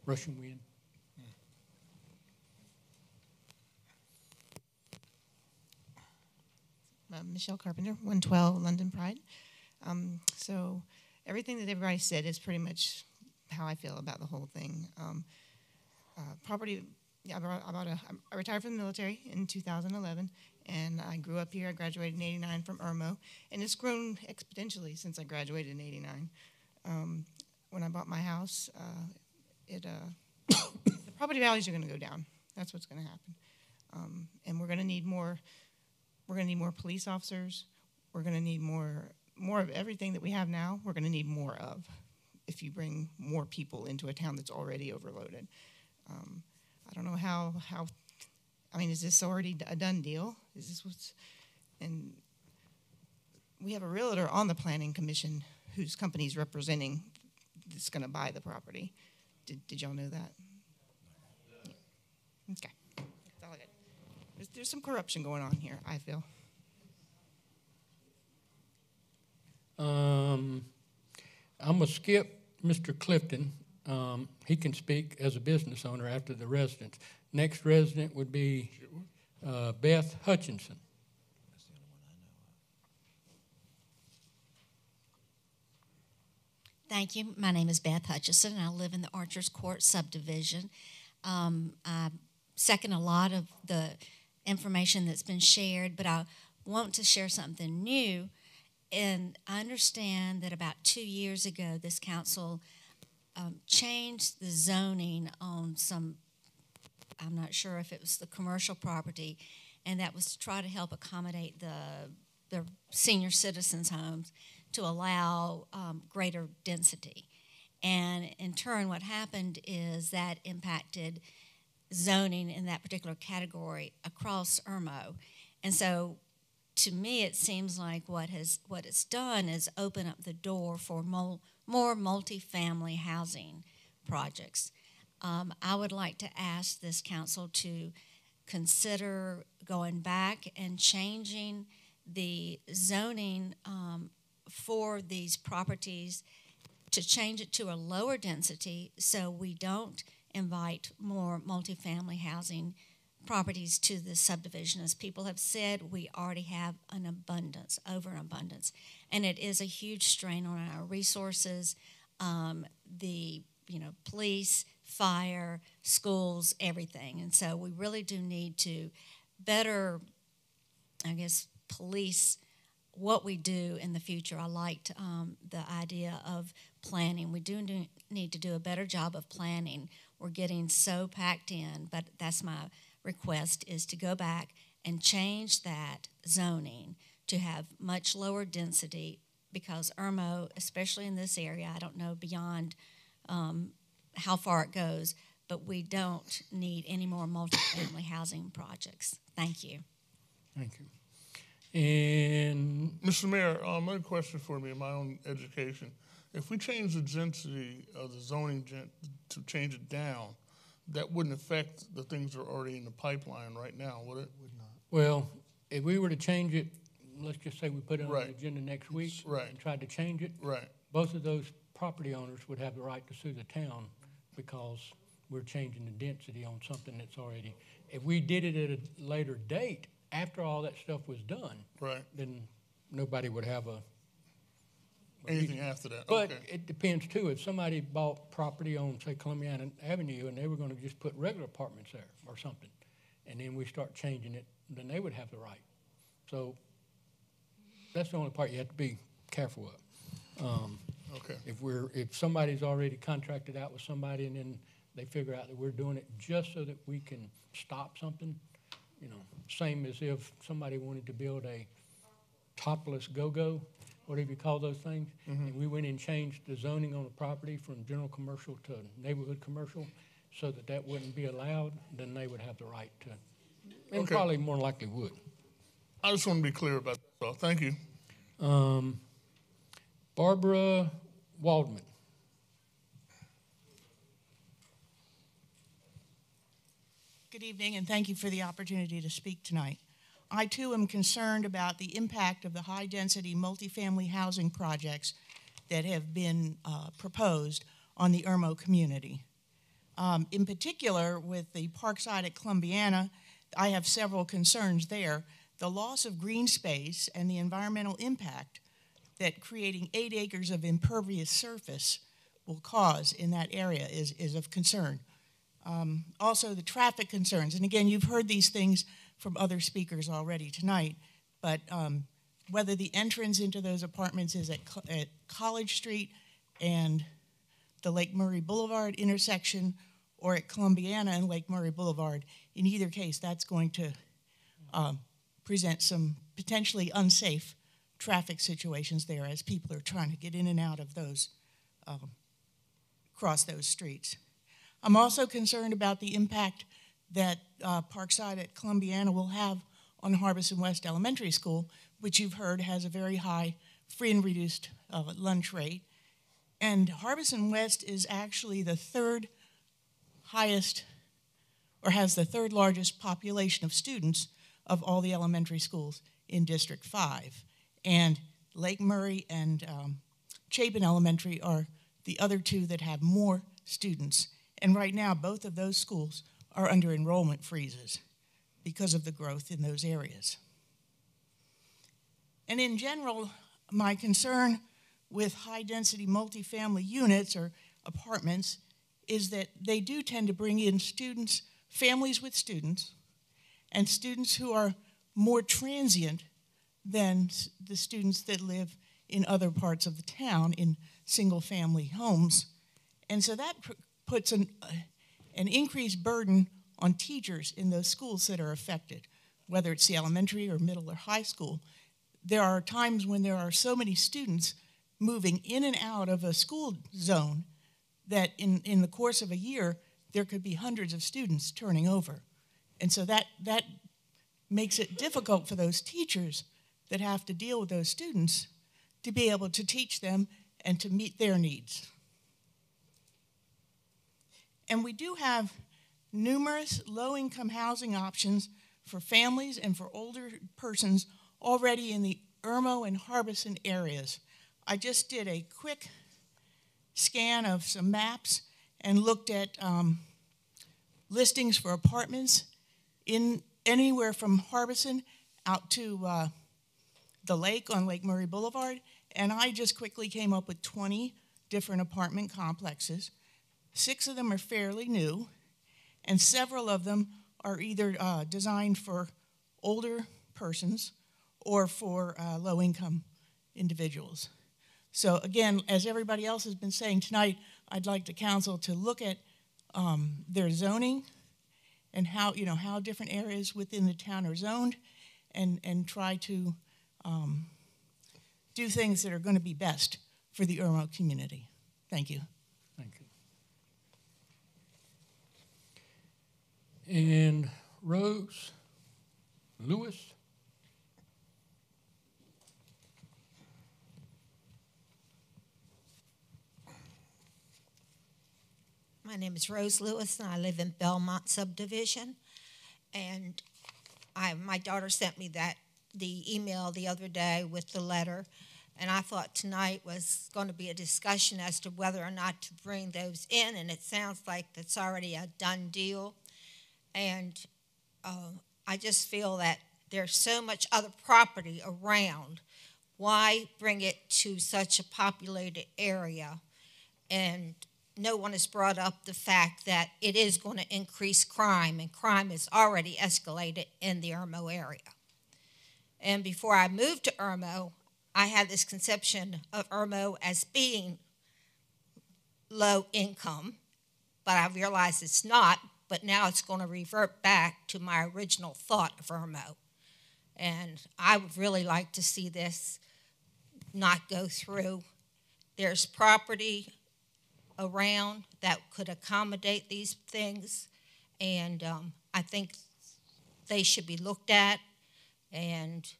Russian Wind. Michelle Carpenter, 112 London Pride. So everything that everybody said is pretty much how I feel about the whole thing. Property, I retired from the military in 2011, and I grew up here. I graduated in 89 from Irmo, and it's grown exponentially since I graduated in 89. When I bought my house, the property values are going to go down. That's what's going to happen. And we're going to need more. We're going to need more police officers. We're going to need more of everything that we have now. We're going to need more of if you bring more people into a town that's already overloaded. I don't know how. I mean, is this already a done deal? Is this what's? And we have a realtor on the planning commission whose company is representing that's going to buy the property. Did y'all know that? Yeah. Okay. That's all I got. There's some corruption going on here, I feel. I'm going to skip Mr. Clifton. He can speak as a business owner after the residents. Next resident would be Beth Hutchinson. That's the only one I know of. Thank you. My name is Beth Hutchison, and I live in the Archers Court subdivision. I second a lot of the information that's been shared, but I want to share something new. And I understand that about 2 years ago, this council changed the zoning on some, I'm not sure if it was the commercial property, and that was to try to help accommodate the senior citizens' homes to allow greater density. And in turn, what happened is that impacted zoning in that particular category across Irmo. And so to me, it seems like what it's done is open up the door for more multifamily housing projects. I would like to ask this council to consider going back and changing the zoning for these properties, to change it to a lower density so we don't invite more multifamily housing properties to the subdivision. As people have said, we already have an abundance, overabundance, and it is a huge strain on our resources. The police, fire, schools, everything, and so we really do need to better, I guess, police what we do in the future. I liked the idea of planning. We do need to do a better job of planning. We're getting so packed in, but that's my request, is to go back and change that zoning to have much lower density, because Irmo, especially in this area, I don't know beyond how far it goes, but we don't need any more multifamily housing projects. Thank you. Thank you. And Mr. Mayor, another question for me in my own education. If we change the density of the zoning to change it down, that wouldn't affect the things that are already in the pipeline right now, would it? Would not. well, if we were to change it, let's just say we put it on Right. the agenda next week Right. and tried to change it, Right. both of those property owners would have the right to sue the town because we're changing the density on something that's already. If we did it at a later date, after all that stuff was done, Right. then nobody would have Anything after that? But Okay. it depends too. If somebody bought property on, say, Columbiana Avenue, and they were gonna just put regular apartments there or something, and then we start changing it, then they would have the right. So that's the only part you have to be careful of. Okay. If somebody's already contracted out with somebody and then they figure out that we're doing it just so that we can stop something, same as if somebody wanted to build a topless go-go, whatever you call those things, and we went and changed the zoning on the property from general commercial to neighborhood commercial so that that wouldn't be allowed, then they would have the right to, and Okay. probably more likely would. I just want to be clear about that. So thank you. Barbara Waldman. Good evening, and thank you for the opportunity to speak tonight. I, too, am concerned about the impact of the high-density multifamily housing projects that have been proposed on the Irmo community. In particular, with the Parkside at Columbiana, I have several concerns there. The loss of green space and the environmental impact that creating 8 acres of impervious surface will cause in that area is of concern. Also, the traffic concerns, and again, you've heard these things from other speakers already tonight, but whether the entrance into those apartments is at College Street and the Lake Murray Boulevard intersection or at Columbiana and Lake Murray Boulevard, in either case, that's going to present some potentially unsafe traffic situations there as people are trying to get in and out of those, cross those streets. I'm also concerned about the impact that Parkside at Columbiana will have on Harbison West Elementary School, which you've heard has a very high free and reduced lunch rate. And Harbison West is actually the third highest, or has the third largest population of students of all the elementary schools in District 5. And Lake Murray and Chapin Elementary are the other two that have more students. And right now, both of those schools are under enrollment freezes because of the growth in those areas. And in general, my concern with high-density multifamily units or apartments is that they do tend to bring in students, families with students, and students who are more transient than the students that live in other parts of the town in single-family homes. And so that puts an increased burden on teachers in those schools that are affected, whether it's the elementary or middle or high school. There are times when there are so many students moving in and out of a school zone that in the course of a year, there could be hundreds of students turning over. And so that makes it difficult for those teachers that have to deal with those students to be able to teach them and to meet their needs. And we do have numerous low-income housing options for families and for older persons already in the Irmo and Harbison areas. I just did a quick scan of some maps and looked at listings for apartments in anywhere from Harbison out to the lake on Lake Murray Boulevard, and I just quickly came up with 20 different apartment complexes. 6 of them are fairly new, and several of them are either designed for older persons or for low-income individuals. So again, as everybody else has been saying tonight, I'd like the council to look at their zoning and how, how different areas within the town are zoned, and try to do things that are going to be best for the Irmo community. Thank you. Thank you. And Rose Lewis. My name is Rose Lewis, and I live in Belmont subdivision. And my daughter sent me the email the other day with the letter, and I thought tonight was going to be a discussion as to whether or not to bring those in, and it sounds like that's already a done deal. And I just feel that there's so much other property around. Why bring it to such a populated area? And no one has brought up the fact that it is going to increase crime, and crime is already escalated in the Irmo area. And before I moved to Irmo, I had this conception of Irmo as being low income, but I realized it's not, but now it's going to revert back to my original thought of Irmo. And I would really like to see this not go through. There's property around that could accommodate these things, and I think they should be looked at, and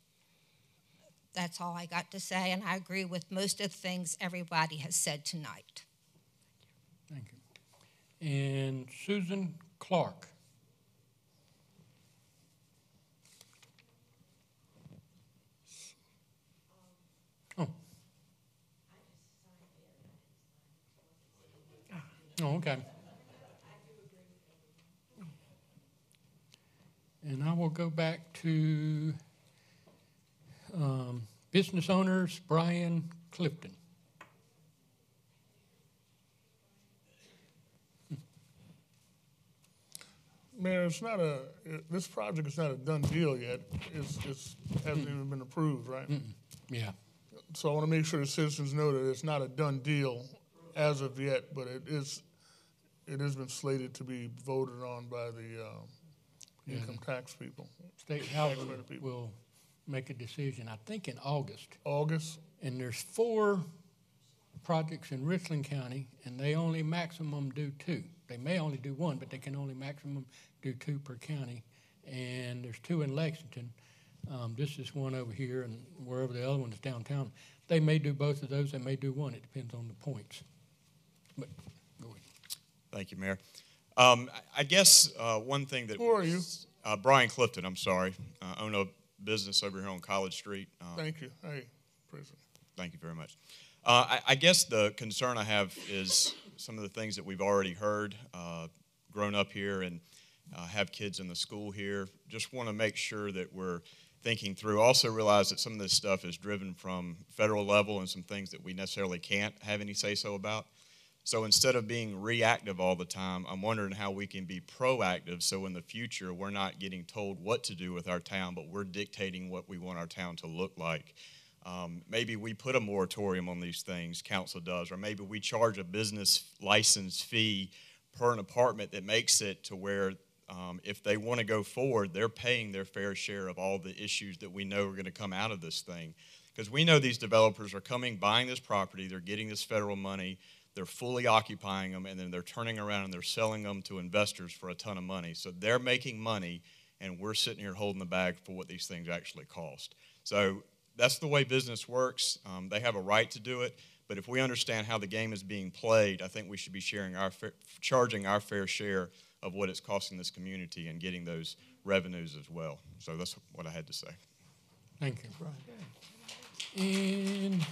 that's all I got to say, and I agree with most of the things everybody has said tonight. Thank you. And Susan Clark. Oh, okay. And I will go back to business owners, Brian Clifton. Mayor, this project is not a done deal yet. It hasn't even been approved, right? Yeah. So I want to make sure the citizens know that it's not a done deal as of yet, but it has been slated to be voted on by the income tax people. State House will make a decision, I think, in August. August? And there's 4 projects in Richland County, and they only maximum do 2. They may only do 1, but they can only maximum do 2 per county. And there's 2 in Lexington. This is one over here, and wherever the other one is downtown. They may do both of those. They may do 1. It depends on the points. But go ahead. Thank you, Mayor. I guess one thing that... Who are you? Brian Clifton, I'm sorry. I own a business over here on College Street. Thank you. Hey, President. Thank you very much. I guess the concern I have is some of the things that we've already heard, grown up here and have kids in the school here. Just want to make sure that we're thinking through. Also realize that some of this stuff is driven from federal level and some things that we necessarily can't have any say-so about. So instead of being reactive all the time, I'm wondering how we can be proactive so in the future we're not getting told what to do with our town, but we're dictating what we want our town to look like. Maybe we put a moratorium on these things, council does, or maybe we charge a business license fee per an apartment that makes it to where if they want to go forward, they're paying their fair share of all the issues that we know are going to come out of this thing. Because we know these developers are coming, buying this property, they're getting this federal money, they're fully occupying them, and then they're turning around and they're selling them to investors for a ton of money. So they're making money, and we're sitting here holding the bag for what these things actually cost. So that's the way business works. They have a right to do it, but if we understand how the game is being played, I think we should be charging our fair share of what it's costing this community and getting those revenues as well. So that's what I had to say. Thank you, Brian. And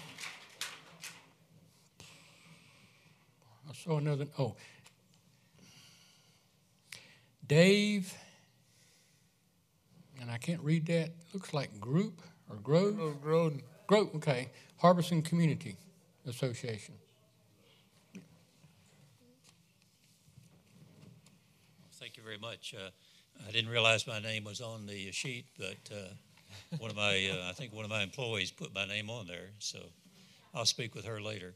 I saw another, Dave, and I can't read that, looks like Group or Grove? Groden. Grove, okay, Harbison Community Association. Thank you very much. I didn't realize my name was on the sheet, but I think one of my employees put my name on there, so I'll speak with her later.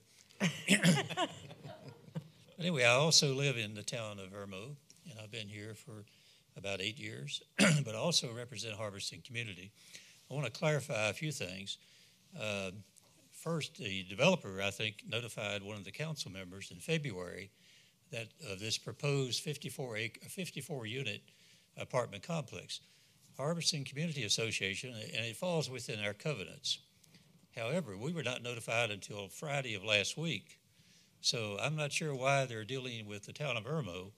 Anyway, I also live in the town of Irmo, and I've been here for about 8 years, but I also represent Harbison Community. I want to clarify a few things. First, the developer, I think, notified one of the council members in February that of this proposed 54-unit apartment complex. Harbison Community Association, and it falls within our covenants. However, we were not notified until Friday of last week, so I'm not sure why they're dealing with the town of Irmo,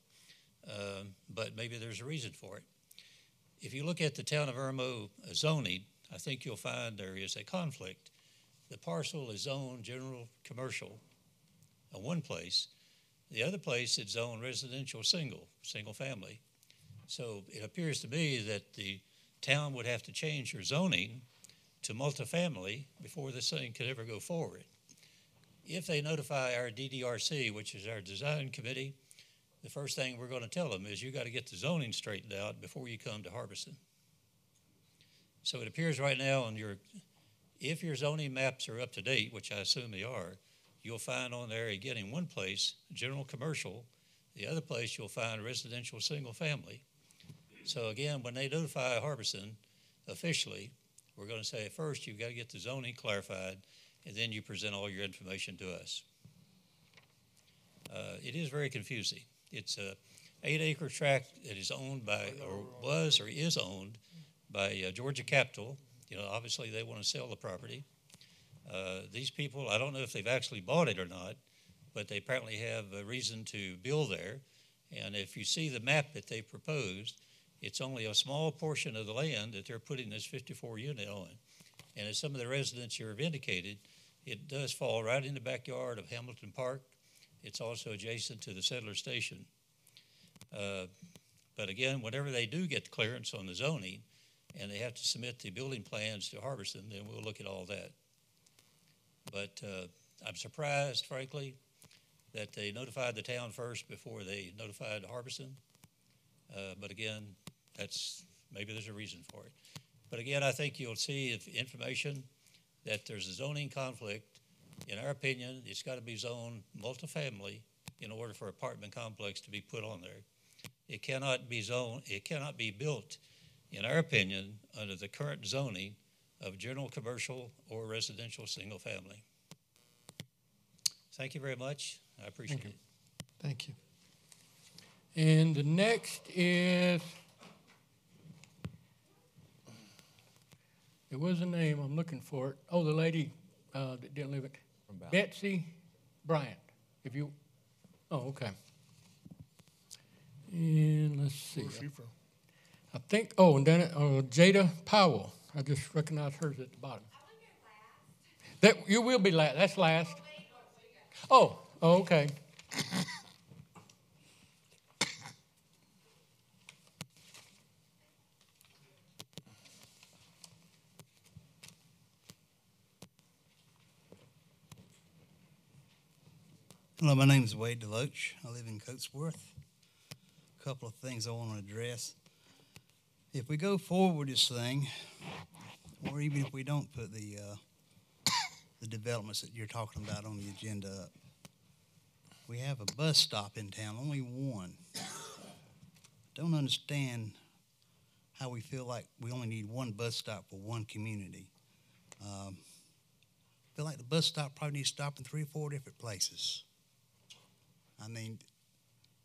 but maybe there's a reason for it. If you look at the town of Irmo zoning, I think you'll find there is a conflict. The parcel is zoned general commercial in one place. The other place is zoned residential single family. So it appears to me that the town would have to change their zoning to multifamily before this thing could ever go forward. If they notify our DDRC, which is our design committee, the first thing we're going to tell them is you got to get the zoning straightened out before you come to Harbison. So it appears right now if your zoning maps are up to date, which I assume they are, you'll find on there, again, in one place, general commercial. The other place, you'll find residential single family. So again, when they notify Harbison officially, we're going to say first you've got to get the zoning clarified, and then you present all your information to us. It is very confusing. It's a 8-acre tract that is owned by, or was, or is owned by Georgia Capital. Obviously they want to sell the property. These people, I don't know if they've actually bought it or not, but they apparently have a reason to build there. And if you see the map that they proposed, it's only a small portion of the land that they're putting this 54-unit on. And as some of the residents here have indicated, it does fall right in the backyard of Hamilton Park. It's also adjacent to the Settler Station. But again, whenever they do get clearance on the zoning and they have to submit the building plans to Harbison, then we'll look at all that. But I'm surprised, frankly, that they notified the town first before they notified Harbison. But again, maybe there's a reason for it. But again, I think you'll see if information that there's a zoning conflict. In our opinion, it's got to be zoned multifamily in order for apartment complex to be put on there. It cannot be built, in our opinion, under the current zoning of general commercial or residential single family. Thank you very much. I appreciate it. Thank you. And the next is, it was a name, I'm looking for it. Oh, the lady that didn't live it. Betsy Bryant. Okay. And let's see. Where's she from? I think, and then Jada Powell. I just recognize hers at the bottom. You will be last. That's last. Oh, okay. Hello, my name is Wade Deloach. I live in Coatesworth. A couple of things I want to address. If we go forward with this thing, or even if we don't put the developments that you're talking about on the agenda up, we have a bus stop in town, only one. Don't understand how we feel like we only need one bus stop for one community. I feel like the bus stop probably needs to stop in 3 or 4 different places. I mean,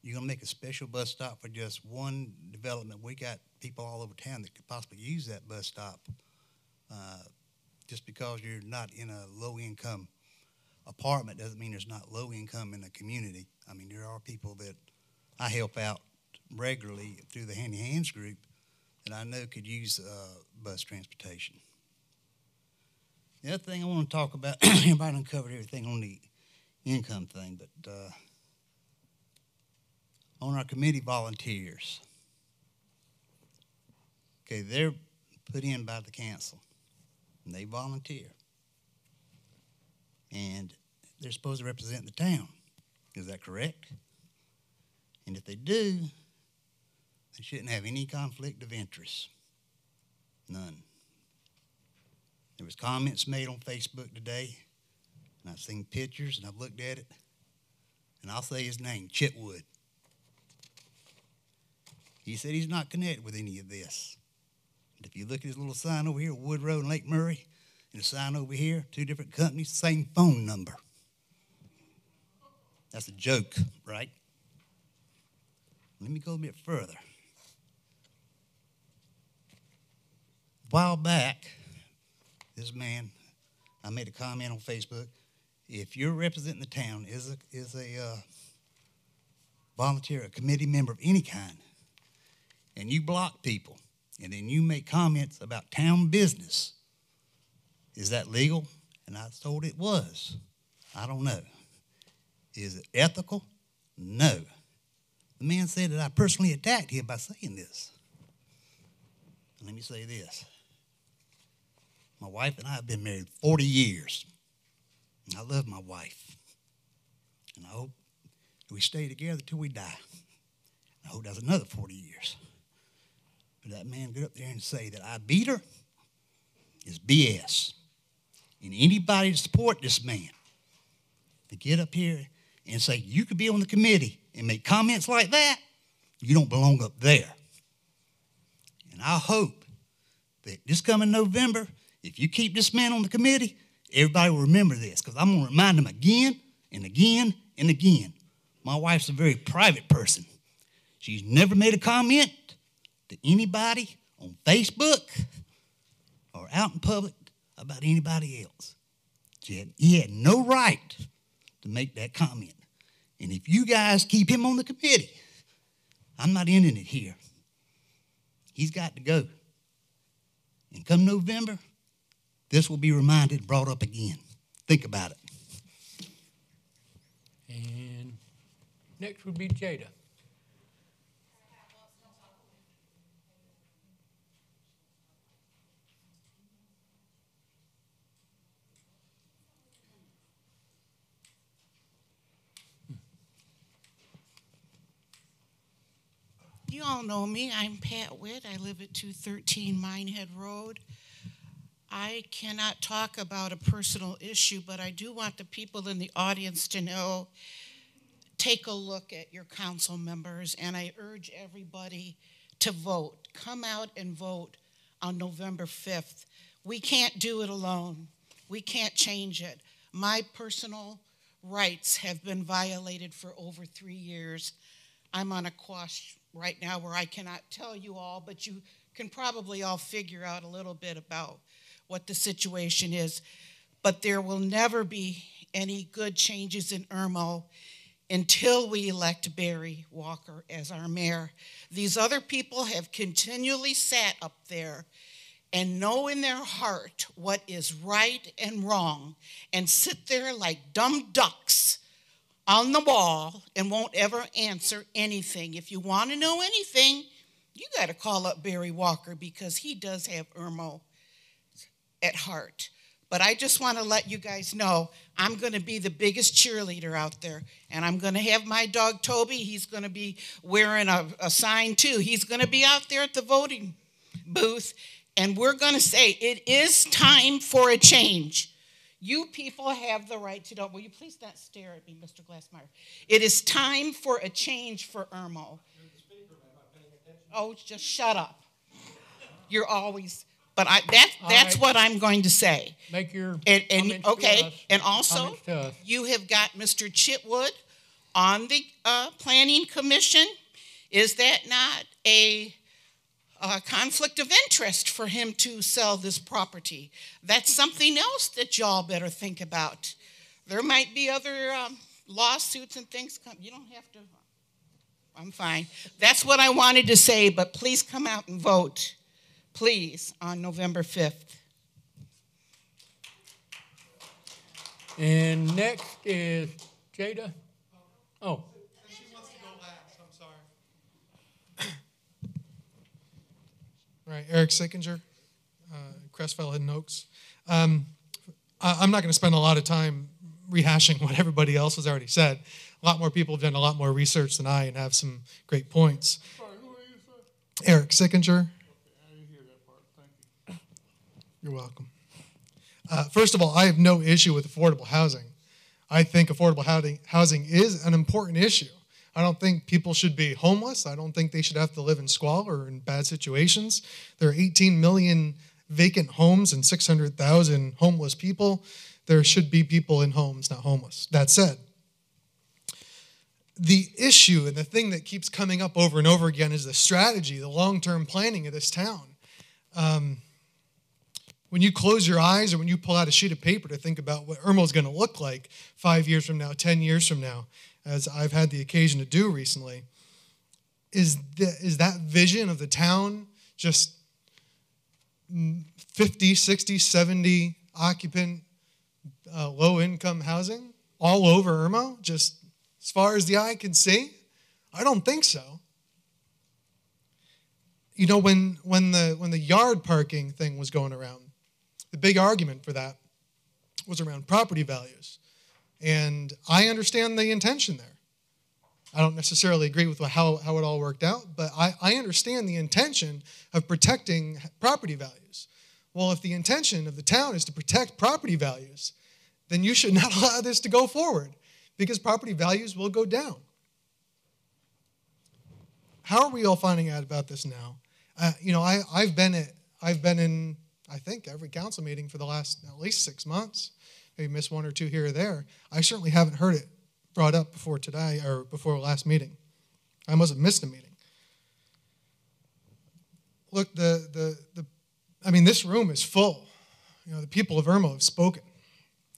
you're going to make a special bus stop for just one development. We got people all over town that could possibly use that bus stop just because you're not in a low-income apartment doesn't mean there's not low income in the community. I mean, there are people that I help out regularly through the Handy Hands group that I know could use bus transportation. The other thing I want to talk about, everybody uncovered everything on the income thing, but on our committee volunteers, okay, they're put in by the council, and they volunteer. And they're supposed to represent the town. Is that correct? And if they do, they shouldn't have any conflict of interest. None. There was comments made on Facebook today, and I've seen pictures, and I've looked at it, and I'll say his name, Chitwood. He said he's not connected with any of this. And if you look at his little sign over here, Wood Road and Lake Murray, and a sign over here, 2 different companies, same phone number. That's a joke, right? Let me go a bit further. A while back, this man, I made a comment on Facebook. If you're representing the town is a volunteer, a committee member of any kind, and you block people, and then you make comments about town business, is that legal? And I was told it was. I don't know. Is it ethical? No. The man said that I personally attacked him by saying this. And let me say this. My wife and I have been married 40 years. And I love my wife. And I hope we stay together till we die. I hope that's another 40 years. But that man get up there and say that I beat her is BS. And anybody to support this man to get up here and say you could be on the committee and make comments like that, you don't belong up there. And I hope that this coming November, if you keep this man on the committee, everybody will remember this, because I'm going to remind them again and again and again. My wife's a very private person. She's never made a comment to anybody on Facebook or out in public about anybody else. He had no right to make that comment. And if you guys keep him on the committee, I'm not ending it here. He's got to go. And come November, this will be reminded, brought up again. Think about it. And next would be Jada. You all know me. I'm Pat Witt. I live at 213 Minehead Road. I cannot talk about a personal issue, but I do want the people in the audience to know, take a look at your council members, and I urge everybody to vote. Come out and vote on November 5th. We can't do it alone. We can't change it. My personal rights have been violated for over 3 years. I'm on a quash right now where I cannot tell you all, but you can probably all figure out a little bit about what the situation is. But there will never be any good changes in Irmo until we elect Barry Walker as our mayor. These other people have continually sat up there and know in their heart what is right and wrong and sit there like dumb ducks on the wall and won't ever answer anything. If you want to know anything, you got to call up Barry Walker, because he does have Irmo at heart. But I just want to let you guys know I'm going to be the biggest cheerleader out there, and I'm going to have my dog Toby. He's going to be wearing a sign too. He's going to be out there at the voting booth, and we're going to say it is time for a change. You people have the right to know. Will you please not stare at me, Mr. Glassmeyer? It is time for a change for Irmo. Oh, just shut up. You're always, but that's right. What I'm going to say. Make your and okay, to us. And also you have got Mr. Chitwood on the planning commission. Is that not a a conflict of interest for him to sell this property. That's something else that y'all better think about. There might be other lawsuits and things come. You don't have to. I'm fine. That's what I wanted to say, but please come out and vote, please, on November 5th. And next is Jada. Oh. She wants to go last. I'm sorry. All right, Eric Sickinger, Crestfell Hidden Oaks. I'm not going to spend a lot of time rehashing what everybody else has already said. A lot more people have done a lot more research than I and have some great points. Sorry, who are you, sir? Eric Sickinger. Okay, I didn't hear that part. Thank you. You're welcome. First of all, I have no issue with affordable housing. I think affordable housing is an important issue. I don't think people should be homeless. I don't think they should have to live in squalor or in bad situations. There are 18 million vacant homes and 600,000 homeless people. There should be people in homes, not homeless. That said, the issue and the thing that keeps coming up over and over again is the strategy, the long-term planning of this town. When you close your eyes or when you pull out a sheet of paper to think about what Irmo is going to look like 5 years from now, 10 years from now, as I've had the occasion to do recently, is that vision of the town just 50, 60, 70 occupant, low-income housing all over Irmo, just as far as the eye can see? I don't think so. You know, when the yard parking thing was going around, the big argument for that was around property values. And I understand the intention there. I don't necessarily agree with how it all worked out, but I understand the intention of protecting property values. Well, if the intention of the town is to protect property values, then you should not allow this to go forward because property values will go down. How are we all finding out about this now? I've been in, I think, every council meeting for the last at least 6 months. Maybe missed one or two here or there. I certainly haven't heard it brought up before today or before last meeting. I must have missed a meeting. Look, this room is full. You know, the people of Irmo have spoken.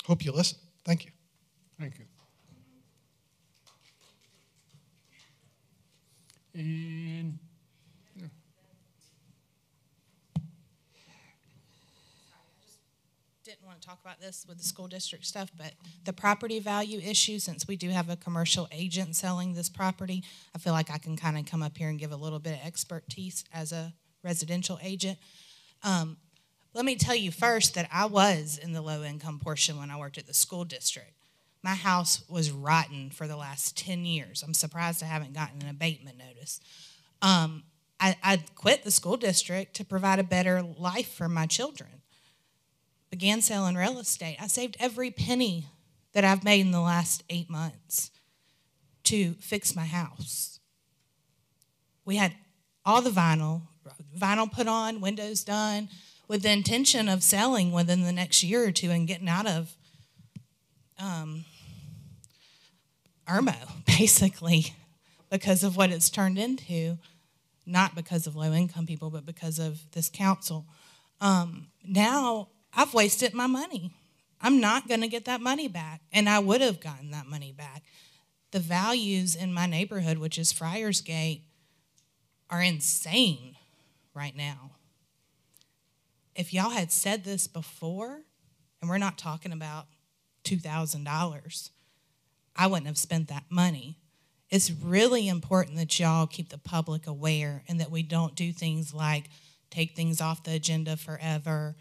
Hope you listen. Thank you. Thank you. And didn't want to talk about this with the school district stuff, but the property value issue, since we do have a commercial agent selling this property, I feel like I can kind of come up here and give a little bit of expertise as a residential agent. Let me tell you first that I was in the low-income portion when I worked at the school district. My house was rotten for the last 10 years. I'm surprised I haven't gotten an abatement notice. I quit the school district to provide a better life for my children. Began selling real estate. I saved every penny that I've made in the last 8 months to fix my house. We had all the vinyl put on, windows done, with the intention of selling within the next year or two and getting out of Irmo, basically, because of what it's turned into, not because of low-income people, but because of this council. Now, I've wasted my money. I'm not going to get that money back, and I would have gotten that money back. The values in my neighborhood, which is Friars Gate, are insane right now. If y'all had said this before, and we're not talking about $2,000, I wouldn't have spent that money. It's really important that y'all keep the public aware and that we don't do things like take things off the agenda forever,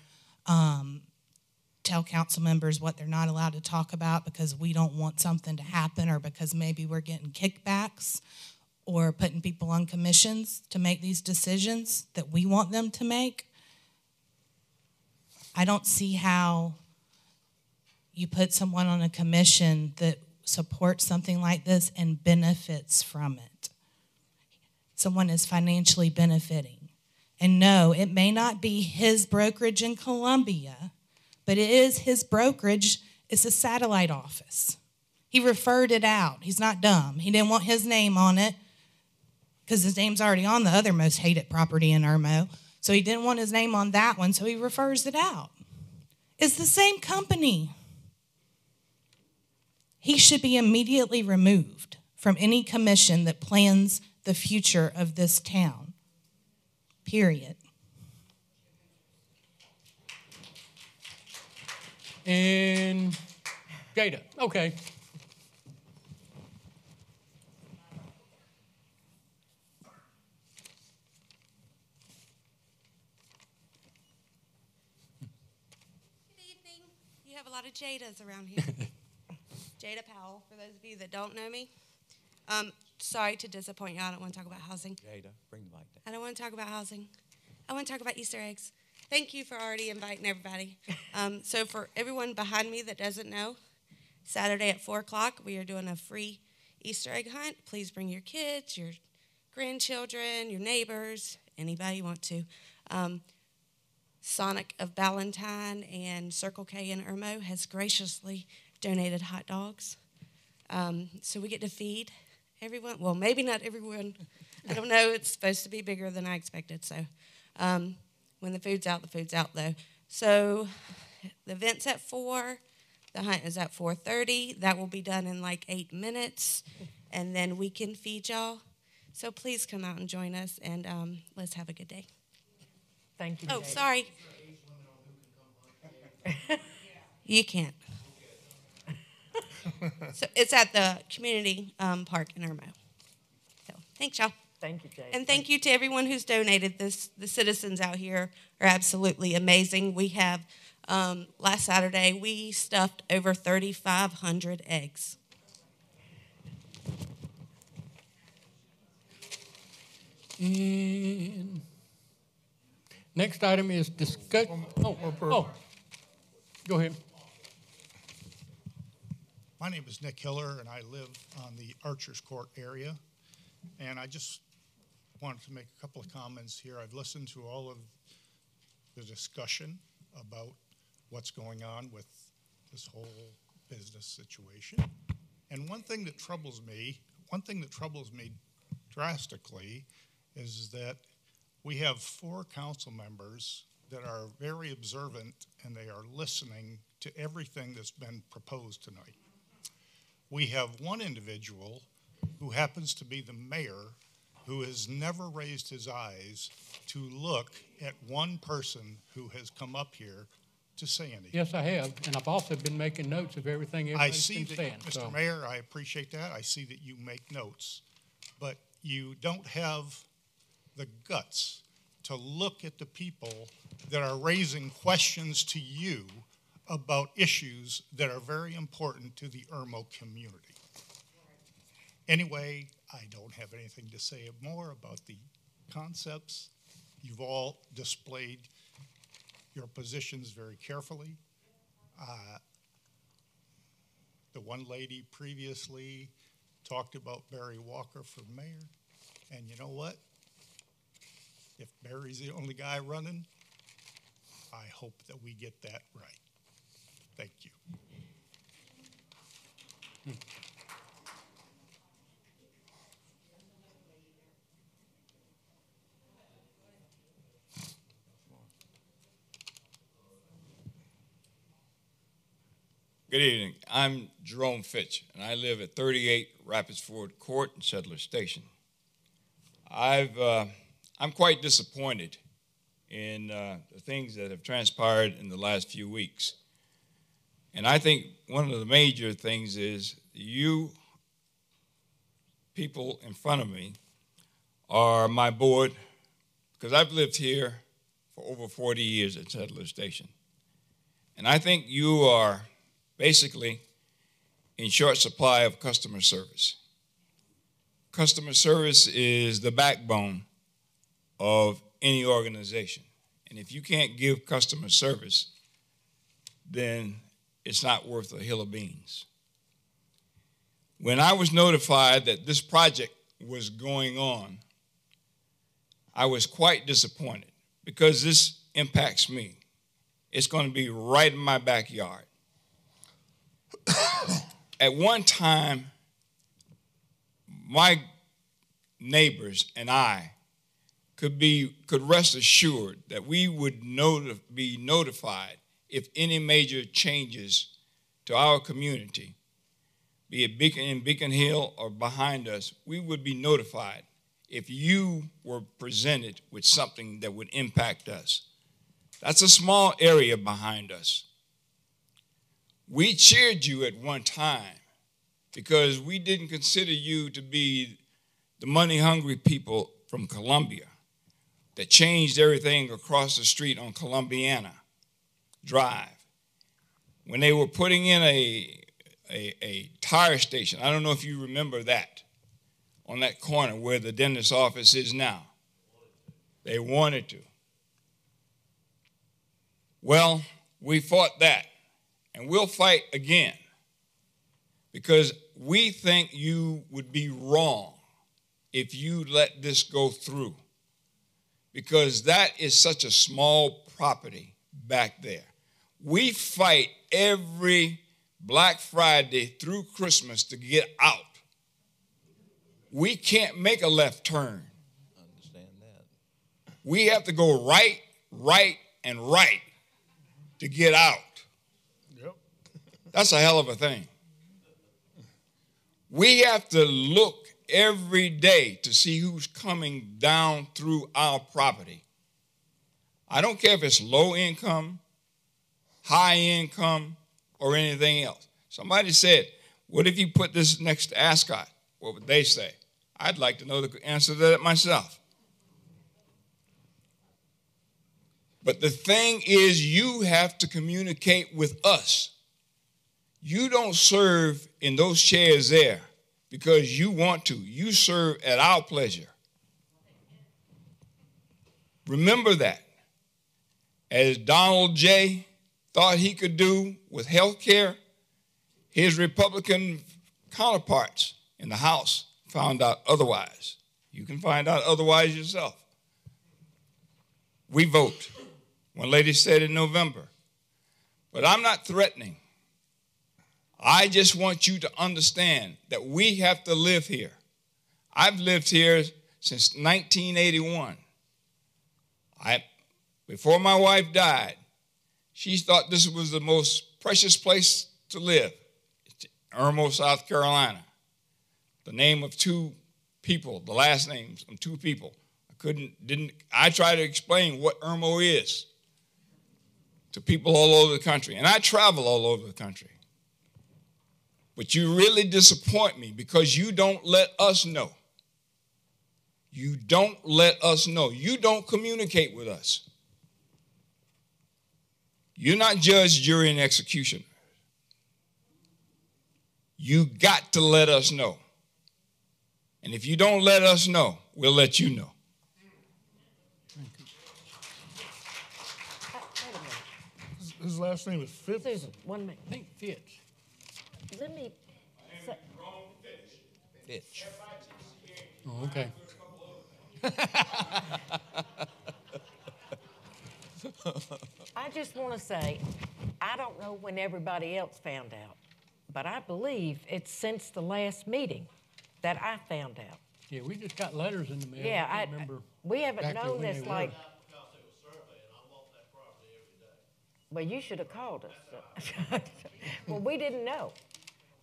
tell council members what they're not allowed to talk about because we don't want something to happen or because maybe we're getting kickbacks or putting people on commissions to make these decisions that we want them to make. I don't see how you put someone on a commission that supports something like this and benefits from it. Someone is financially benefiting. And no, it may not be his brokerage in Columbia, but it is his brokerage. It's a satellite office. He referred it out. He's not dumb. He didn't want his name on it. because his name's already on the other most hated property in Irmo. So he didn't want his name on that one, so he refers it out. It's the same company. He should be immediately removed from any commission that plans the future of this town. Period. And Jada, okay. You have a lot of Jadas around here. Jada Powell, for those of you that don't know me. Sorry to disappoint you. I don't want to talk about housing. Jada, bring the mic down. I don't want to talk about housing. I want to talk about Easter eggs. Thank you for already inviting everybody. So for everyone behind me that doesn't know, Saturday at 4 o'clock, we are doing a free Easter egg hunt. Please bring your kids, your grandchildren, your neighbors, anybody you want to. Sonic of Ballantyne and Circle K in Irmo has graciously donated hot dogs. So we get to feed everyone. Well, maybe not everyone. I don't know. It's supposed to be bigger than I expected. So when the food's out though. So the event's at 4. The hunt is at 4:30. That will be done in like 8 minutes. And then we can feed y'all. So please come out and join us, and let's have a good day. Thank you. Oh, Jada. sorry. You can't. So it's at the community park in Irmo. So thanks, y'all. Thank you, Jada. And thank you to everyone who's donated this. The citizens out here are absolutely amazing. We have, last Saturday, we stuffed over 3,500 eggs. And next item is discuss. Go ahead. My name is Nick Hiller, and I live on the Archers Court area. And I just wanted to make a couple of comments here. I've listened to all of the discussion about what's going on with this whole business situation. And one thing that troubles me drastically is that we have 4 council members that are very observant, and they are listening to everything that's been proposed tonight. We have one individual who happens to be the mayor who has never raised his eyes to look at one person who has come up here to say anything. Yes, I have, and I've also been making notes of everything I everybody's see been that, saying. Mr. So. Mayor, I appreciate that. I see that you make notes, but you don't have the guts to look at the people that are raising questions to you about issues that are very important to the Irmo community. Anyway, I don't have anything to say more about the concepts. You've all displayed your positions very carefully. The one lady previously talked about Barry Walker for mayor, and you know what? If Barry's the only guy running, I hope that we get that right. Thank you. Good evening. I'm Jerome Fitch, and I live at 38 Rapids Ford Court in Settler Station. I'm quite disappointed in the things that have transpired in the last few weeks. And I think one of the major things is you people in front of me are my board, because I've lived here for over 40 years at Settler Station. And I think you are basically in short supply of customer service. Customer service is the backbone of any organization. And if you can't give customer service, then it's not worth a hill of beans. When I was notified that this project was going on, I was quite disappointed because this impacts me. It's going to be right in my backyard. At one time, my neighbors and I could rest assured that we would be notified if any major changes to our community, be it in Beacon Hill or behind us, we would be notified if you were presented with something that would impact us. That's a small area behind us. We cheered you at one time because we didn't consider you to be the money-hungry people from Columbia that changed everything across the street on Columbiana Drive. When they were putting in a tire station, I don't know if you remember that, on that corner where the dentist's office is now. They wanted to. Well, we fought that, and we'll fight again because we think you would be wrong if you let this go through, because that is such a small property back there. We fight every Black Friday through Christmas to get out. We can't make a left turn. Understand that. We have to go right, and right to get out. Yep. That's a hell of a thing. We have to look every day to see who's coming down through our property. I don't care if it's low income, high income, or anything else. Somebody said, what if you put this next to Ascot? What would they say? I'd like to know the answer to that myself. But the thing is, you have to communicate with us. You don't serve in those chairs there because you want to. You serve at our pleasure. Remember that. As Donald J. thought he could do with health care, his Republican counterparts in the House found out otherwise. You can find out otherwise yourself. We vote. One lady said in November. But I'm not threatening. I just want you to understand that we have to live here. I've lived here since 1981. Before my wife died, she thought this was the most precious place to live. It's Irmo, South Carolina. The name of two people, the last names of two people. I try to explain what Irmo is to people all over the country. And I travel all over the country. But you really disappoint me because you don't let us know. You don't let us know. You don't communicate with us. You're not judge, jury, and executioner. You got to let us know. And if you don't let us know, we'll let you know. His last name is Fitz. Susan, 1 minute. I think Fitz. Let me say, Fitch. Oh, okay. I just want to say, I don't know when everybody else found out, but I believe it's since the last meeting that I found out. Yeah, we just got letters in the mail. Yeah, I can't remember. we haven't exactly known when this they like. were. Well, you should have called us. Well, we didn't know.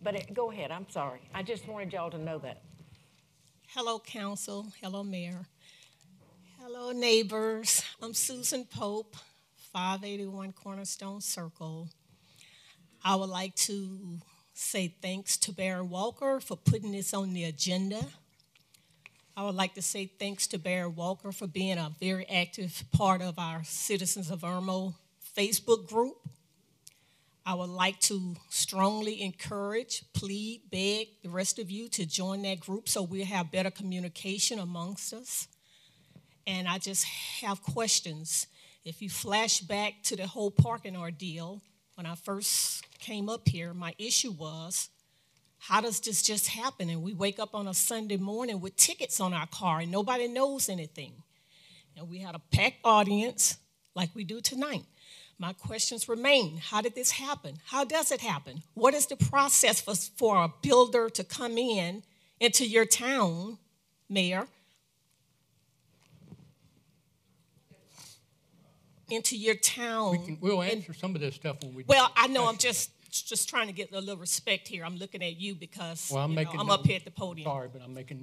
But go ahead, I'm sorry. I just wanted y'all to know that. Hello, council. Hello, mayor. Hello, neighbors. I'm Susan Pope, 581 Cornerstone Circle. I would like to say thanks to Barry Walker for putting this on the agenda. I would like to say thanks to Barry Walker for being a very active part of our Citizens of Irmo Facebook group. I would like to strongly encourage, plead, beg the rest of you to join that group so we'll have better communication amongst us. And I just have questions. If you flash back to the whole parking ordeal, when I first came up here, my issue was, how does this just happen? And we wake up on a Sunday morning with tickets on our car and nobody knows anything. And we had a packed audience like we do tonight. My questions remain. How did this happen? How does it happen? What is the process for a builder to come into your town Mayor, into your town. We'll answer some of this stuff when we. Well, I know I'm just trying to get a little respect here. I'm looking at you because Well, I'm up here at the podium. Sorry, but I'm making.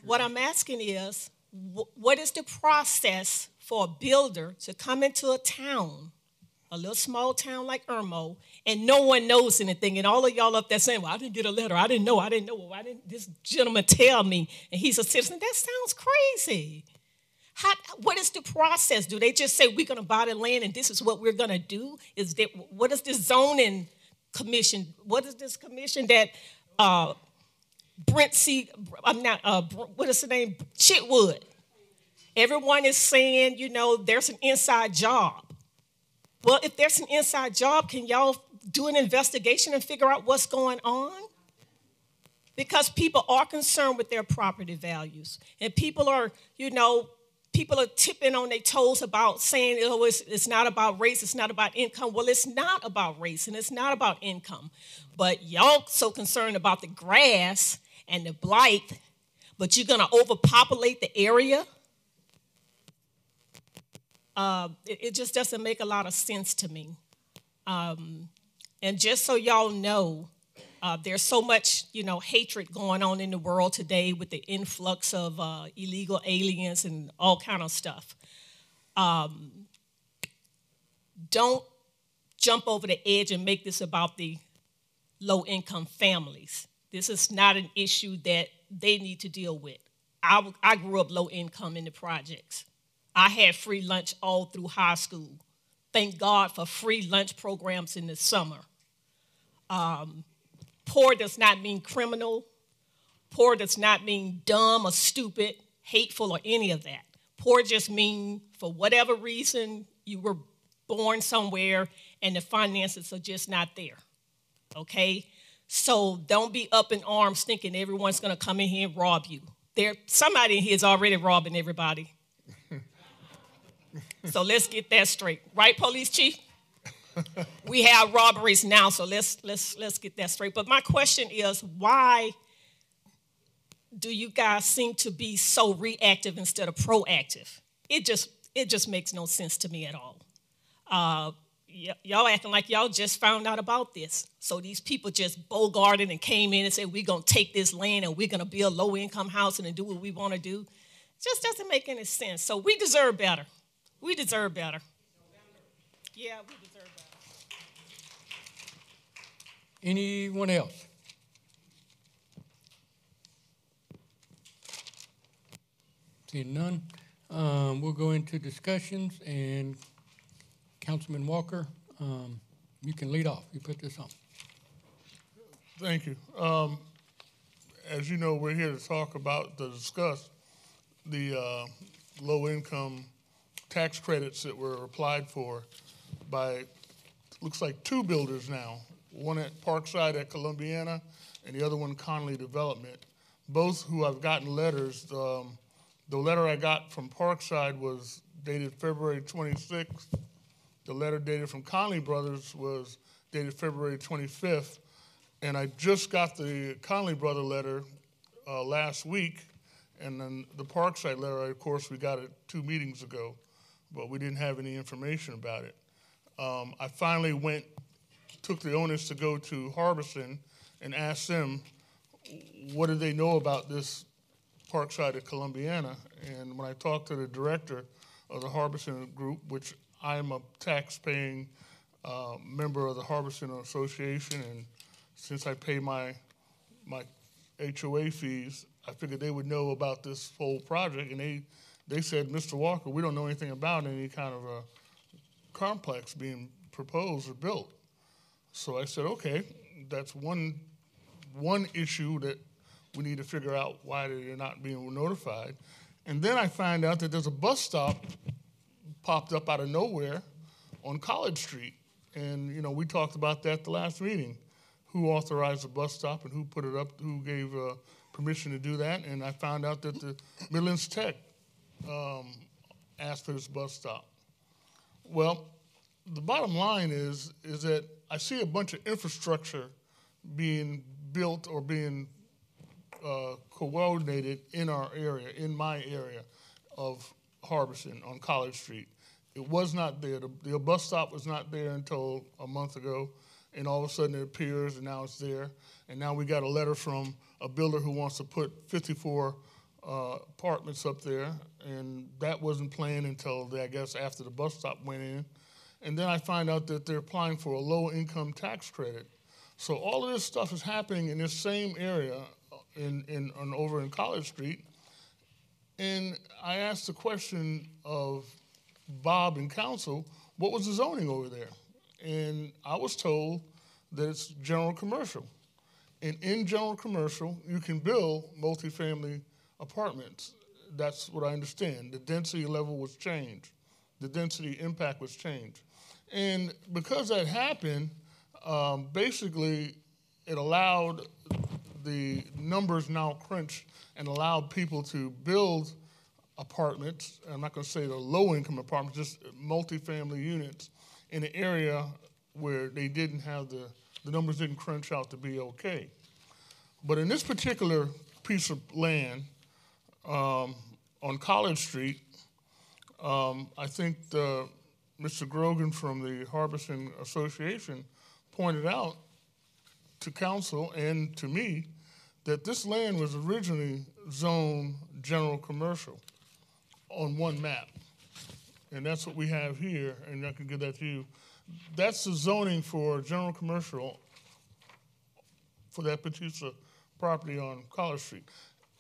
What I'm asking is, what is the process for a builder to come into a town, a little small town like Irmo, and no one knows anything, and all of y'all up there saying, "Well, I didn't get a letter. I didn't know. Well, why didn't this gentleman tell me?" And he's a citizen. That sounds crazy. What is the process? Do they just say we're going to buy the land and this is what we're going to do? What is this zoning commission? What is this commission that what is the name? Chitwood. Everyone is saying, there's an inside job. Well, if there's an inside job, can y'all do an investigation and figure out what's going on? Because people are concerned with their property values. And people are tipping on their toes about saying, it's not about race, it's not about income. Well, it's not about race and it's not about income. But y'all so concerned about the grass and the blight, but you're going to overpopulate the area? It just doesn't make a lot of sense to me. And just so y'all know, there's so much, hatred going on in the world today with the influx of illegal aliens and all kind of stuff. Don't jump over the edge and make this about the low-income families. This is not an issue that they need to deal with. I grew up low-income in the projects. I had free lunch all through high school. Thank God for free lunch programs in the summer. Poor does not mean criminal. Poor does not mean dumb or stupid, hateful, or any of that. Poor just means for whatever reason you were born somewhere and the finances are just not there, okay? So don't be up in arms thinking everyone's going to come in here and rob you. Somebody in here is already robbing everybody. So let's get that straight. Right, police chief? We have robberies now, so let's get that straight. But my question is, why do you guys seem to be so reactive instead of proactive? It just makes no sense to me at all. Y'all acting like y'all just found out about this. So these people just bogarted and came in and said, we're going to take this land and we're going to build low-income housing and do what we want to do. It just doesn't make any sense. So we deserve better. We deserve better. Yeah, we deserve better. Anyone else? Seeing none, we'll go into discussions, and Councilman Walker, you can lead off. You put this on. Thank you. As you know, we're here to discuss the low-income tax credits that were applied for by, looks like 2 builders now, one at Parkside at Columbiana and the other one Conley Development, both who I've gotten letters. The letter I got from Parkside was dated February 26th. The letter dated from Conley Brothers was dated February 25th. And I just got the Conley Brother letter last week. And then the Parkside letter, of course, we got it 2 meetings ago, but we didn't have any information about it. I finally took the onus to go to Harbison and ask them, what do they know about this Parkside at Columbiana? And when I talked to the director of the Harbison group, which I'm a tax-paying member of the Harbison Association, and since I pay my HOA fees, I figured they would know about this whole project, and they said, Mr. Walker, we don't know anything about any kind of a complex being proposed or built. So I said, okay, that's one issue that we need to figure out why they're not being notified. And then I find out that there's a bus stop popped up out of nowhere on College Street. And, we talked about that the last meeting. Who authorized the bus stop and who put it up, who gave permission to do that. And I found out that the Midlands Tech asked for this bus stop. Well, the bottom line is that I see a bunch of infrastructure being built or being coordinated in our area, in my area of Harbison on College Street. It was not there. The bus stop was not there until a month ago, and all of a sudden it appears, and now it's there. And now we got a letter from a builder who wants to put 54 apartments up there, and that wasn't planned until, I guess, after the bus stop went in. And then I find out that they're applying for a low-income tax credit. So all of this stuff is happening in this same area over in College Street. And I asked the question of Bob and council, what was the zoning over there? And I was told that it's general commercial. And in general commercial, you can build multifamily apartments. That's what I understand. The density level was changed. The density impact was changed. And because that happened, basically it allowed the numbers now crunch and allowed people to build apartments. I'm not going to say the low-income apartments, just multifamily units in an area where they didn't have the numbers didn't crunch out to be okay. But in this particular piece of land on College Street, I think Mr. Grogan from the Harbison Association pointed out to council and to me that this land was originally zoned general commercial on one map. And that's what we have here, and I can give that to you. That's the zoning for general commercial for that particular property on College Street.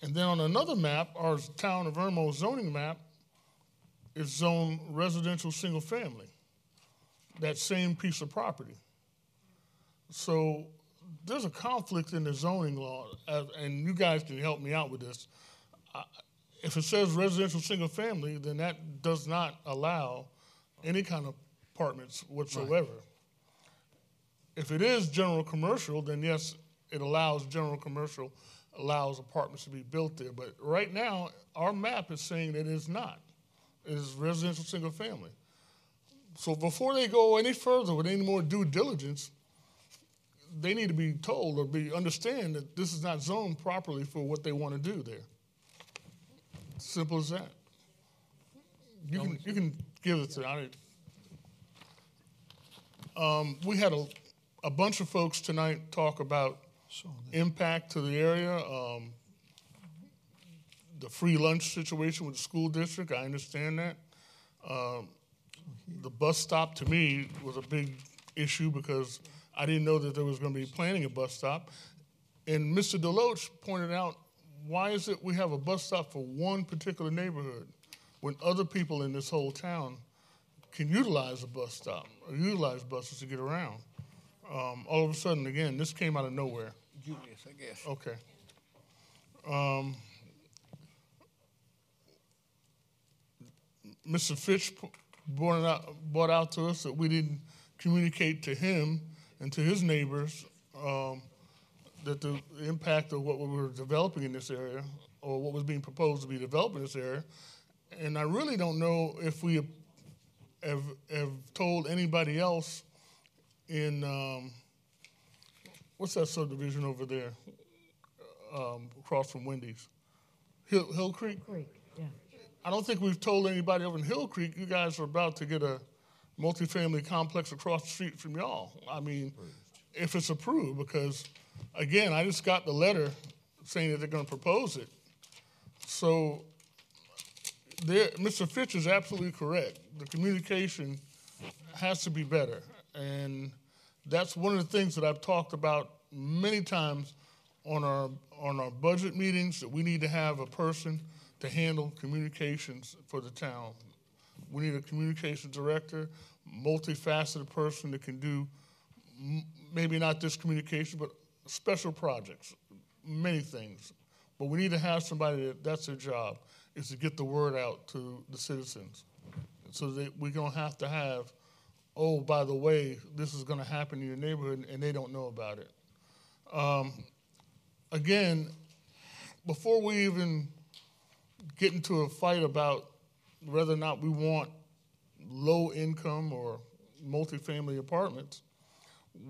And then on another map, our town of Irmo zoning map is zoned residential single family, that same piece of property. So there's a conflict in the zoning law, and you guys can help me out with this. If it says residential single family, then that does not allow any kind of apartments whatsoever. Right. If it is general commercial, then yes, it allows general commercial, allows apartments to be built there. But right now, our map is saying that it is not. It is residential single family. So before they go any further with any more due diligence, they need to be told or understand that this is not zoned properly for what they want to do there. Simple as that. You can give it to. We had a bunch of folks tonight talk about impact to the area, the free lunch situation with the school district. I understand that. The bus stop to me was a big issue because I didn't know that there was going to be planning a bus stop. And Mr. Deloach pointed out, why is it we have a bus stop for one particular neighborhood when other people in this whole town can utilize a bus stop or utilize buses to get around? All of a sudden, again, this came out of nowhere. Julius, I guess. Okay. Mr. Fitch brought out to us that we didn't communicate to him and to his neighbors that the impact of what we were developing in this area or what was being proposed to be developed in this area. And I really don't know if we have told anybody else in, what's that subdivision over there across from Wendy's? Hill Creek? Yeah. I don't think we've told anybody over in Hill Creek, you guys are about to get a multifamily complex across the street from y'all. I mean, if it's approved, because again, I just got the letter saying that they're going to propose it. So Mr. Fitch is absolutely correct. The communication has to be better. And that's one of the things that I've talked about many times on our budget meetings, that we need to have a person to handle communications for the town. We need a communications director, multifaceted person that can do maybe not this communication, but special projects, many things. But we need to have somebody that's their job, is to get the word out to the citizens so that we don't have to have, oh, by the way, this is going to happen in your neighborhood, and they don't know about it. Again, before we even get into a fight about whether or not we want low income or multifamily apartments,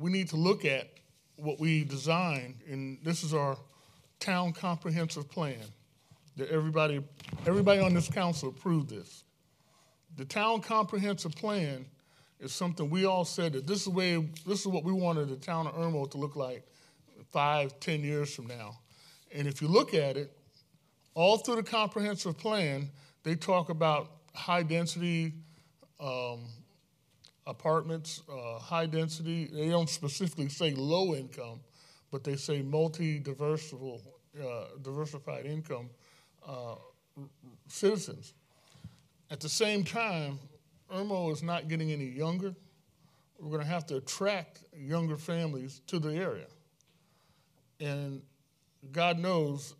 we need to look at what we designed, and this is our town comprehensive plan that everybody on this council approved this. The town comprehensive plan is something we all said that this is what we wanted the town of Irmo to look like 5, 10 years from now. And if you look at it, all through the comprehensive plan, they talk about high density apartments, high density. They don't specifically say low income, but they say diversified income citizens. At the same time, Irmo is not getting any younger. We're going to have to attract younger families to the area. And God knows,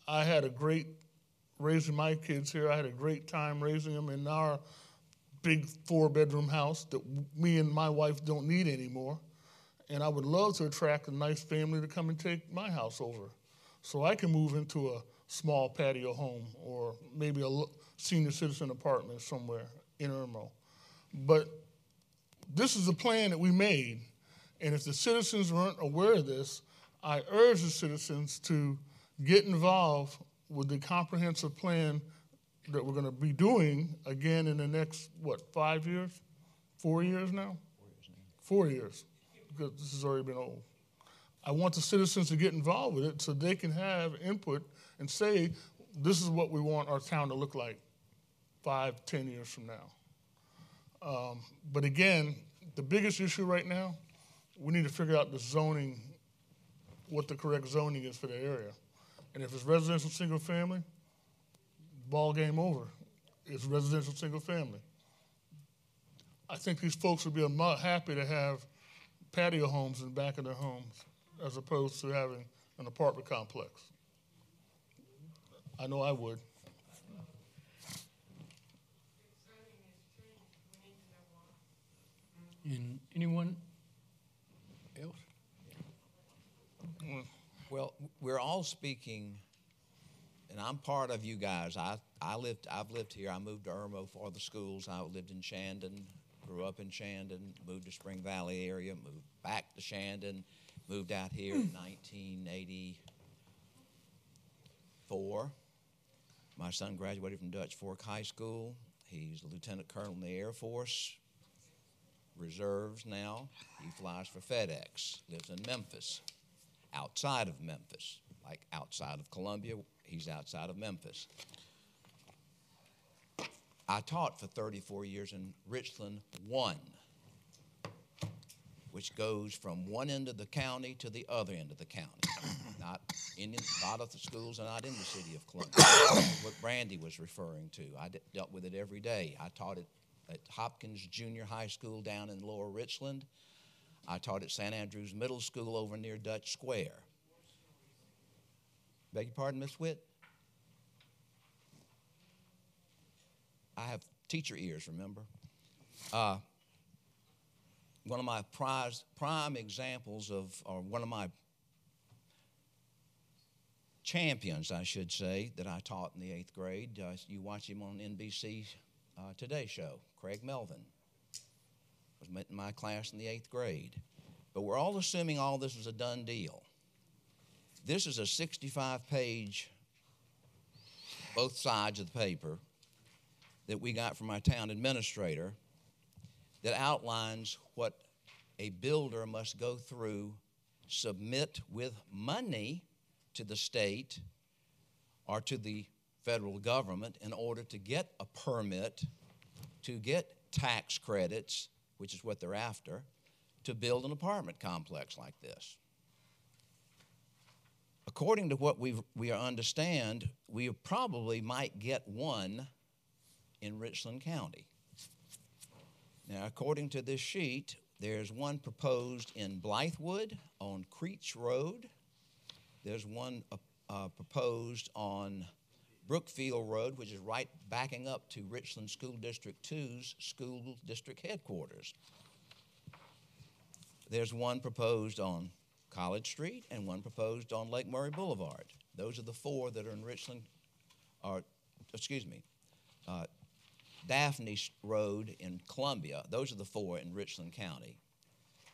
I had a great raising my kids here. I had a great time raising them in our big 4-bedroom house that me and my wife don't need anymore. And I would love to attract a nice family to come and take my house over so I can move into a small patio home or maybe a senior citizen apartment somewhere in Irmo. But this is a plan that we made, and if the citizens weren't aware of this, I urge the citizens to get involved with the comprehensive plan that we're going to be doing again in the next, 5 years? 4 years now? 4 years, because this has already been old. I want the citizens to get involved with it so they can have input and say, this is what we want our town to look like 5, 10 years from now. But again, the biggest issue right now, we need to figure out the zoning, what the correct zoning is for the area. And if it's residential single family, ball game over. It's residential single family. I think these folks would be happy to have patio homes in the back of their homes as opposed to having an apartment complex. I know I would. And anyone else? Well, we're all speaking, and I'm part of you guys. I've lived here. I moved to Irmo for the schools. I lived in Shandon, grew up in Shandon, moved to Spring Valley area, moved back to Shandon, moved out here in 1984. My son graduated from Dutch Fork High School. He's a lieutenant colonel in the Air Force, reserves now. He flies for FedEx, lives in Memphis, outside of Memphis, like outside of Columbia. He's outside of Memphis. I taught for 34 years in Richland 1, which goes from one end of the county to the other end of the county. A lot of the schools are not in the city of Columbia. What Brandy was referring to. I dealt with it every day. I taught it at Hopkins Junior High School down in Lower Richland. I taught at St. Andrews Middle School over near Dutch Square. Beg your pardon, Miss Witt? I have teacher ears, remember? One of my prime examples or one of my champions, I should say, that I taught in the 8th grade. You watch him on NBC Today Show, Craig Melvin. Was in my class in the 8th grade. But we're all assuming all this is a done deal. This is a 65-page, both sides of the paper, that we got from our town administrator that outlines what a builder must go through, submit with money to the state or to the federal government in order to get a permit, to get tax credits, which is what they're after, to build an apartment complex like this. According to what we understand, we probably might get one in Richland County. Now, according to this sheet, there's one proposed in Blythewood on Creech Road. There's one proposed on Brookfield Road, which is right backing up to Richland School District 2's school district headquarters. There's one proposed on College Street and one proposed on Lake Murray Boulevard. Those are the 4 that are in Richland, Daphne Road in Columbia. Those are the 4 in Richland County.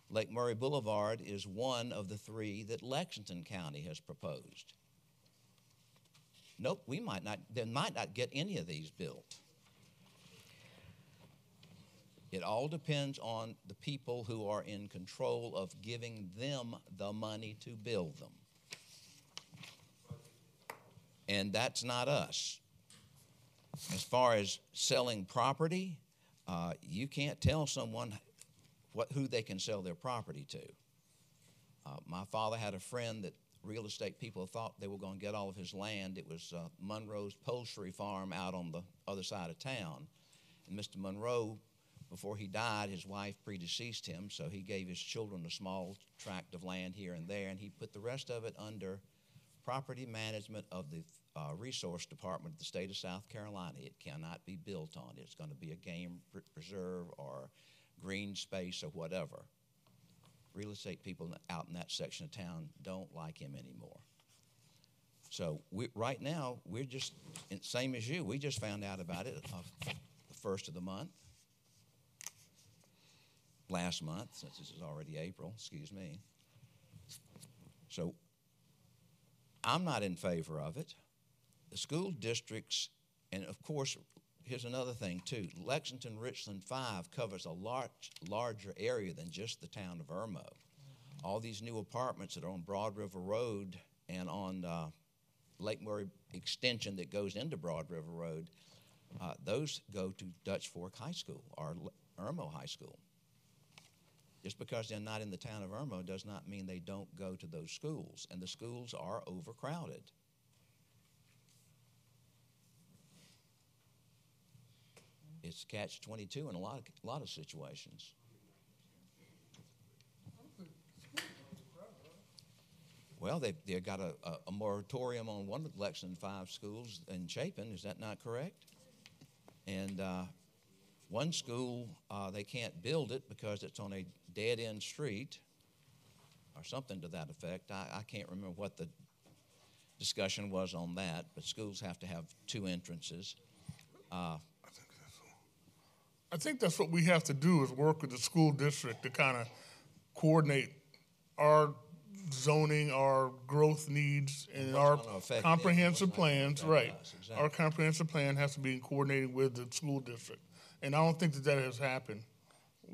Lake Murray Boulevard is one of the 3 that Lexington County has proposed. Nope, they might not get any of these built. It all depends on the people who are in control of giving them the money to build them. And that's not us. As far as selling property, you can't tell someone who they can sell their property to. My father had a friend that real estate people thought they were going to get all of his land. It was Monroe's poultry farm out on the other side of town. And Mr. Monroe, before he died, his wife predeceased him, so he gave his children a small tract of land here and there, and he put the rest of it under property management of the Resource Department of the state of South Carolina. It cannot be built on. It's going to be a game preserve or green space or whatever. Real estate people out in that section of town don't like him anymore. So right now, we're just, same as you, we just found out about it the first of the month, last month, since this is already April, excuse me. So I'm not in favor of it. The school districts, and of course, here's another thing too. Lexington-Richland 5 covers a larger area than just the town of Irmo. All these new apartments that are on Broad River Road and on Lake Murray Extension that goes into Broad River Road, those go to Dutch Fork High School or Irmo High School. Just because they're not in the town of Irmo does not mean they don't go to those schools, and the schools are overcrowded. It's catch-22 in a lot of situations. Well, they've got a moratorium on one of the Lexington 5 schools in Chapin. Is that not correct? And one school, they can't build it because it's on a dead-end street or something to that effect. I can't remember what the discussion was on that, but schools have to have 2 entrances. I think that's what we have to do is work with the school district to kind of coordinate our zoning, our growth needs, and our comprehensive plans. Right. Exactly. Our comprehensive plan has to be coordinated with the school district. And I don't think that has happened.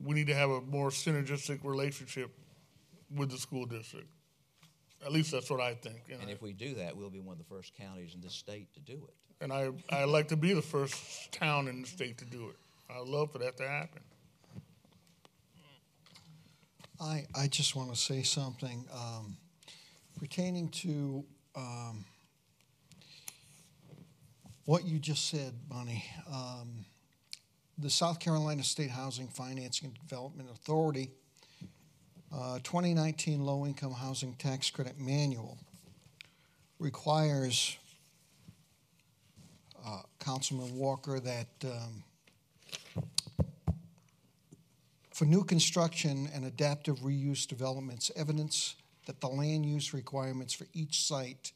We need to have a more synergistic relationship with the school district. At least that's what I think. And if we do that, we'll be one of the first counties in this state to do it. And I'd like to be the first town in the state to do it. I'd love for that to happen. I just want to say something pertaining to what you just said, Bonnie. The South Carolina State Housing Financing and Development Authority 2019 Low-Income Housing Tax Credit Manual requires, Councilman Walker, that for new construction and adaptive reuse developments, evidence that the land use requirements for each site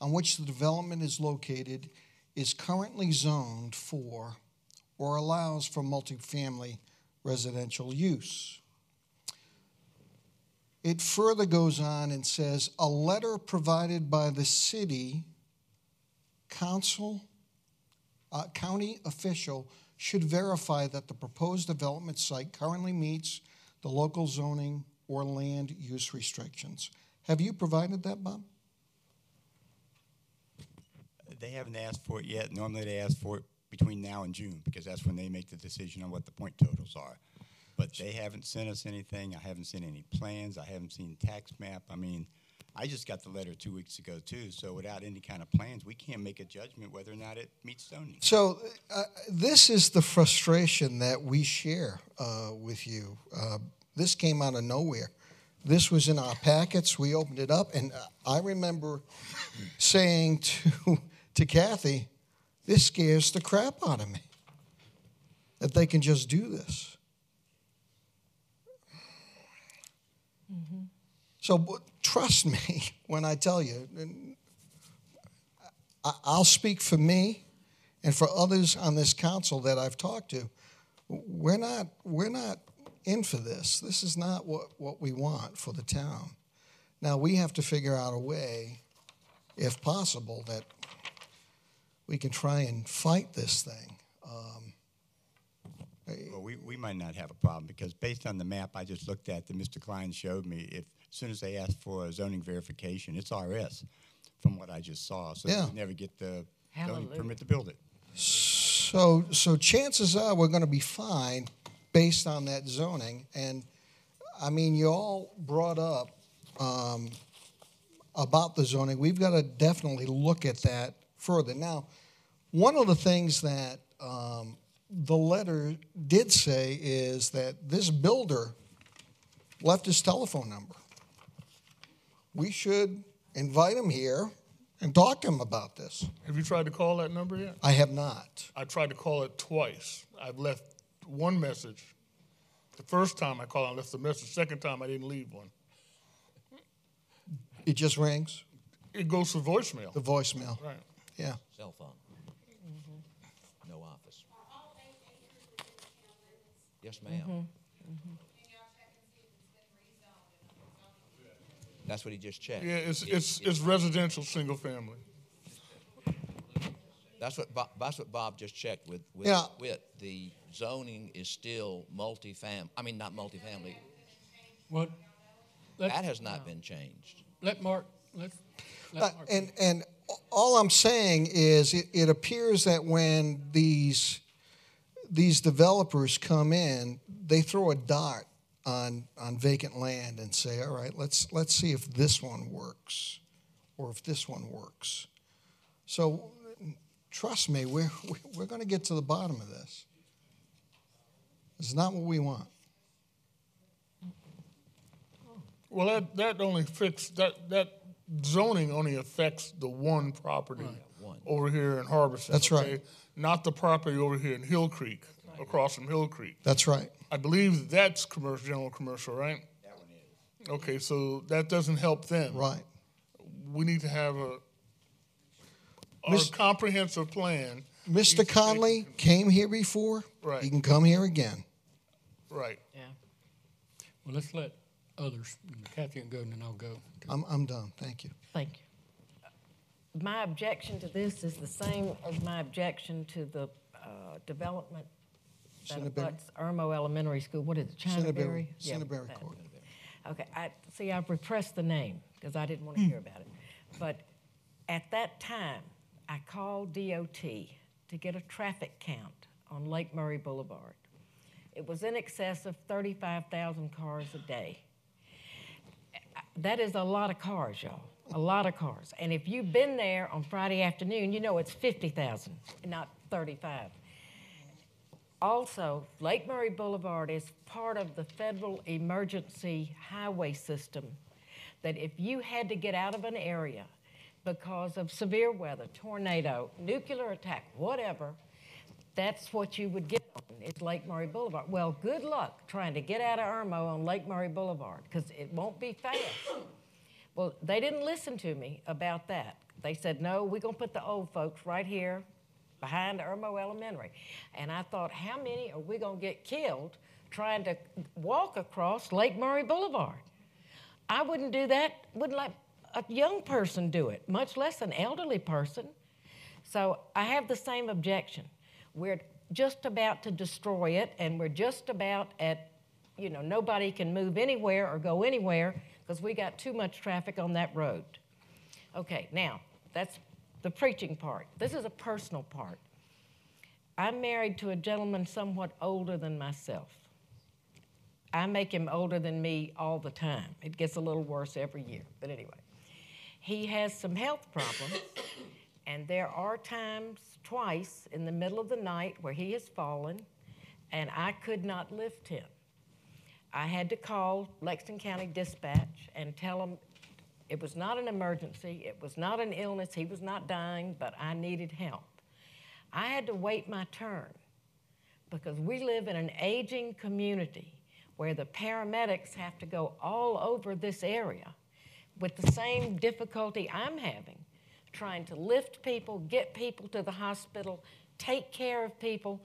on which the development is located is currently zoned for or allows for multifamily residential use. It further goes on and says, a letter provided by the city council, county official should verify that the proposed development site currently meets the local zoning or land use restrictions. Have you provided that, Bob? They haven't asked for it yet. Normally they ask for it between now and June because that's when they make the decision on what the point totals are. But they haven't sent us anything. I haven't seen any plans. I haven't seen tax map. I mean, I just got the letter 2 weeks ago, too, so without any kind of plans, we can't make a judgment whether or not it meets zoning. So this is the frustration that we share with you. This came out of nowhere. This was in our packets. We opened it up, and I remember saying to Kathy, this scares the crap out of me, that they can just do this. Mm-hmm. So trust me when I tell you, I'll speak for me and for others on this council that I've talked to. We're not in for this. This is not what we want for the town. Now, we have to figure out a way, if possible, that we can try and fight this thing. Well, we might not have a problem because based on the map I just looked at that Mr. Klein showed me, as soon as they ask for a zoning verification, it's RS from what I just saw. So Yeah. they never get the zoning Hallelujah. permit to build it. So chances are we're going to be fine based on that zoning. And, I mean, you all brought up about the zoning. We've got to definitely look at that further. Now, one of the things that the letter did say is that this builder left his telephone number. We should invite him here and talk to him about this. Have you tried to call that number yet? I have not. I tried to call it twice. I've left one message. The first time I called, I left a message. Second time, I didn't leave one. It just rings? It goes to voicemail. The voicemail. Right. Yeah. Cell phone. No office. Yes, ma'am. That's what he just checked. Yeah, it's residential, single family. That's what Bob just checked with. Yeah. With the zoning is still multifamily. I mean, not multifamily. Well, That has not been changed. let Mark. Let Mark. And all I'm saying is it appears that when these developers come in, they throw a dart on vacant land and say, all right, let's see if this one works or if this one works. So trust me, we're going to get to the bottom of this. It's not what we want. Well, that only that zoning only affects the one property over here in Harbison. That's right. Not the property over here in Hill Creek, across from Hill Creek. That's right. I believe that's commercial, general commercial, right? That one is. Okay, so that doesn't help them. Right. We need to have a comprehensive plan. Mr. Conley came here before. Right. He can come here again. Right. Yeah. Well, let's let others. Kathy can go, and then I'll go. I'm done. Thank you. Thank you. My objection to this is the same as my objection to the development that Cinnaberry. abuts Irmo Elementary School. What is it, Cinnaberry. Chinaberry? Yeah, Cinnaberry that. Court. Okay, I've repressed the name because I didn't want to hear about it. But at that time, I called DOT to get a traffic count on Lake Murray Boulevard. It was in excess of 35,000 cars a day. That is a lot of cars, y'all, a lot of cars. And if you've been there on Friday afternoon, you know it's 50,000, not 35. Also, Lake Murray Boulevard is part of the federal emergency highway system that if you had to get out of an area because of severe weather, tornado, nuclear attack, whatever, that's what you would get on. It's Lake Murray Boulevard. Well, good luck trying to get out of Irmo on Lake Murray Boulevard because it won't be fast. Well, they didn't listen to me about that. They said, no, we're going to put the old folks right here behind Irmo Elementary. And I thought, how many are we going to get killed trying to walk across Lake Murray Boulevard? I wouldn't do that, wouldn't let a young person do it, much less an elderly person. So I have the same objection. We're just about to destroy it, and we're just about at, nobody can move anywhere or go anywhere because we got too much traffic on that road. Okay, now, that's the preaching part. This is a personal part. I'm married to a gentleman somewhat older than myself. I make him older than me all the time. It gets a little worse every year, but anyway. He has some health problems, and there are times, twice, in the middle of the night where he has fallen, and I could not lift him. I had to call Lexington County Dispatch and tell them it was not an emergency, it was not an illness, he was not dying, but I needed help. I had to wait my turn because we live in an aging community where the paramedics have to go all over this area with the same difficulty I'm having, trying to lift people, get people to the hospital, take care of people.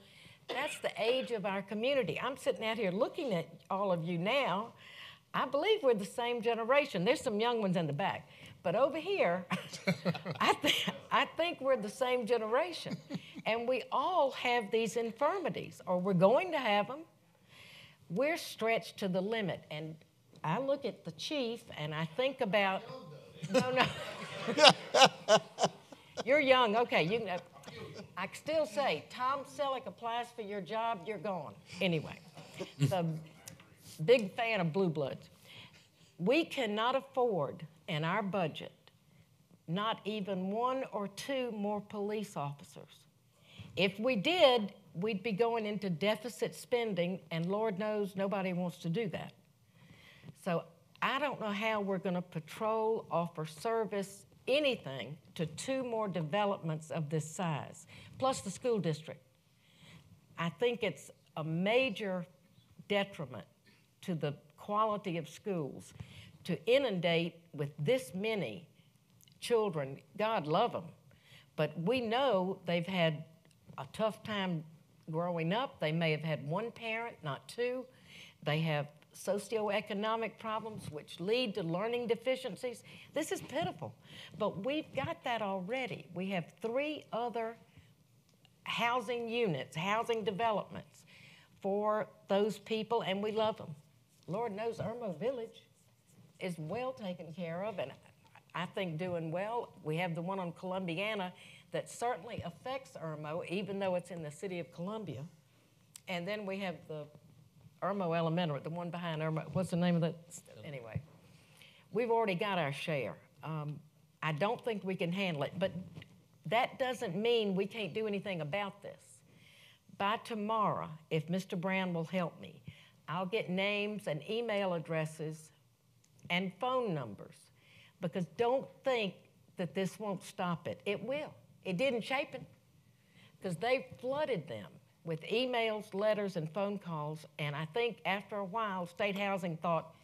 That's the age of our community. I'm sitting out here looking at all of you now. I believe we're the same generation. There's some young ones in the back. But over here, I think we're the same generation. And we all have these infirmities, or we're going to have them. We're stretched to the limit. And I look at the chief and I think about, no. You're young, okay. I still say, Tom Selleck applies for your job, you're gone. Anyway, the big fan of Blue Bloods. We cannot afford in our budget not even 1 or 2 more police officers. If we did, we'd be going into deficit spending, and Lord knows nobody wants to do that. So I don't know how we're going to patrol, offer service, anything to 2 more developments of this size, plus the school district. I think it's a major detriment to the quality of schools to inundate with this many children. God love them, but we know they've had a tough time growing up. They may have had 1 parent, not 2. They have socioeconomic problems which lead to learning deficiencies. This is pitiful, but we've got that already. We have 3 other housing units, housing developments for those people, and we love them. Lord knows Irmo Village is well taken care of, and I think doing well. We have the one on Columbiana that certainly affects Irmo, even though it's in the city of Columbia. And then we have the Irmo Elementary, the one behind Irmo. What's the name of that? Anyway, we've already got our share. I don't think we can handle it, but that doesn't mean we can't do anything about this. By tomorrow, if Mr. Brown will help me, I'll get names and email addresses and phone numbers, because don't think that this won't stop it. It will. It did in Chapin, because they flooded them with emails, letters, and phone calls, and I think after a while, state housing thought,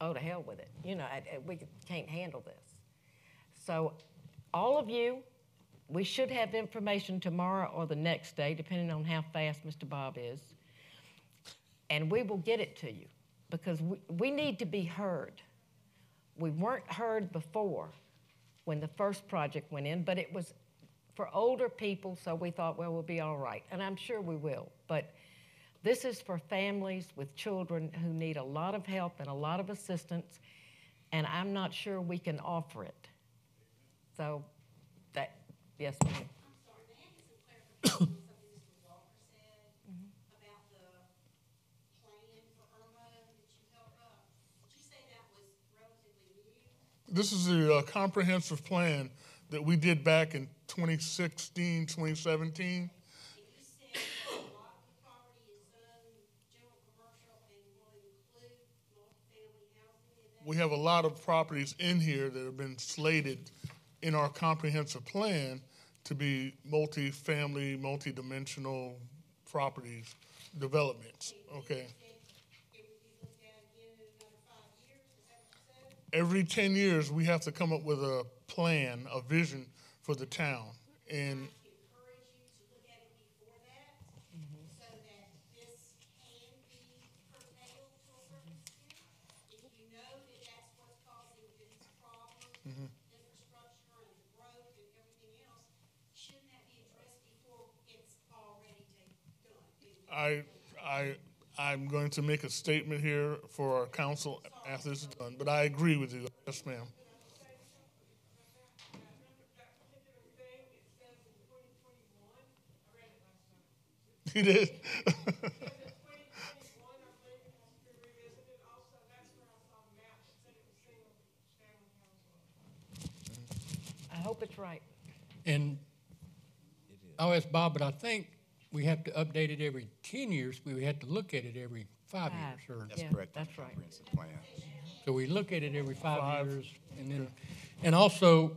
oh, to hell with it. You know, we can't handle this. So all of you, we should have information tomorrow or the next day, depending on how fast Mr. Bob is, and we will get it to you, because we need to be heard. We weren't heard before when the first project went in, but it was for older people, so we thought, well, we'll be all right, and I'm sure we will. But this is for families with children who need a lot of help and a lot of assistance, and I'm not sure we can offer it. So that, yes, ma'am. I'm sorry, may I get some clarification on something Mr. Walker said about the plan for Irmo that you held up? Did you say that was relatively new? This is the comprehensive plan that we did back in 2016, 2017. We have a lot of properties in here that have been slated in our comprehensive plan to be multi-family, multi-dimensional properties, developments, okay? Every 10 years, we have to come up with a plan, a vision for the town. And Infrastructure and the growth and everything else, shouldn't that be addressed before it's already done? I'm going to make a statement here for our council after this is done, but I agree with you. Yes, ma'am. He did. I hope it's right. And I'll ask Bob, but I think we have to update it every 10 years. We have to look at it every 5 years. Or That's correct. That's right. Plan. So we look at it every 5 years, and also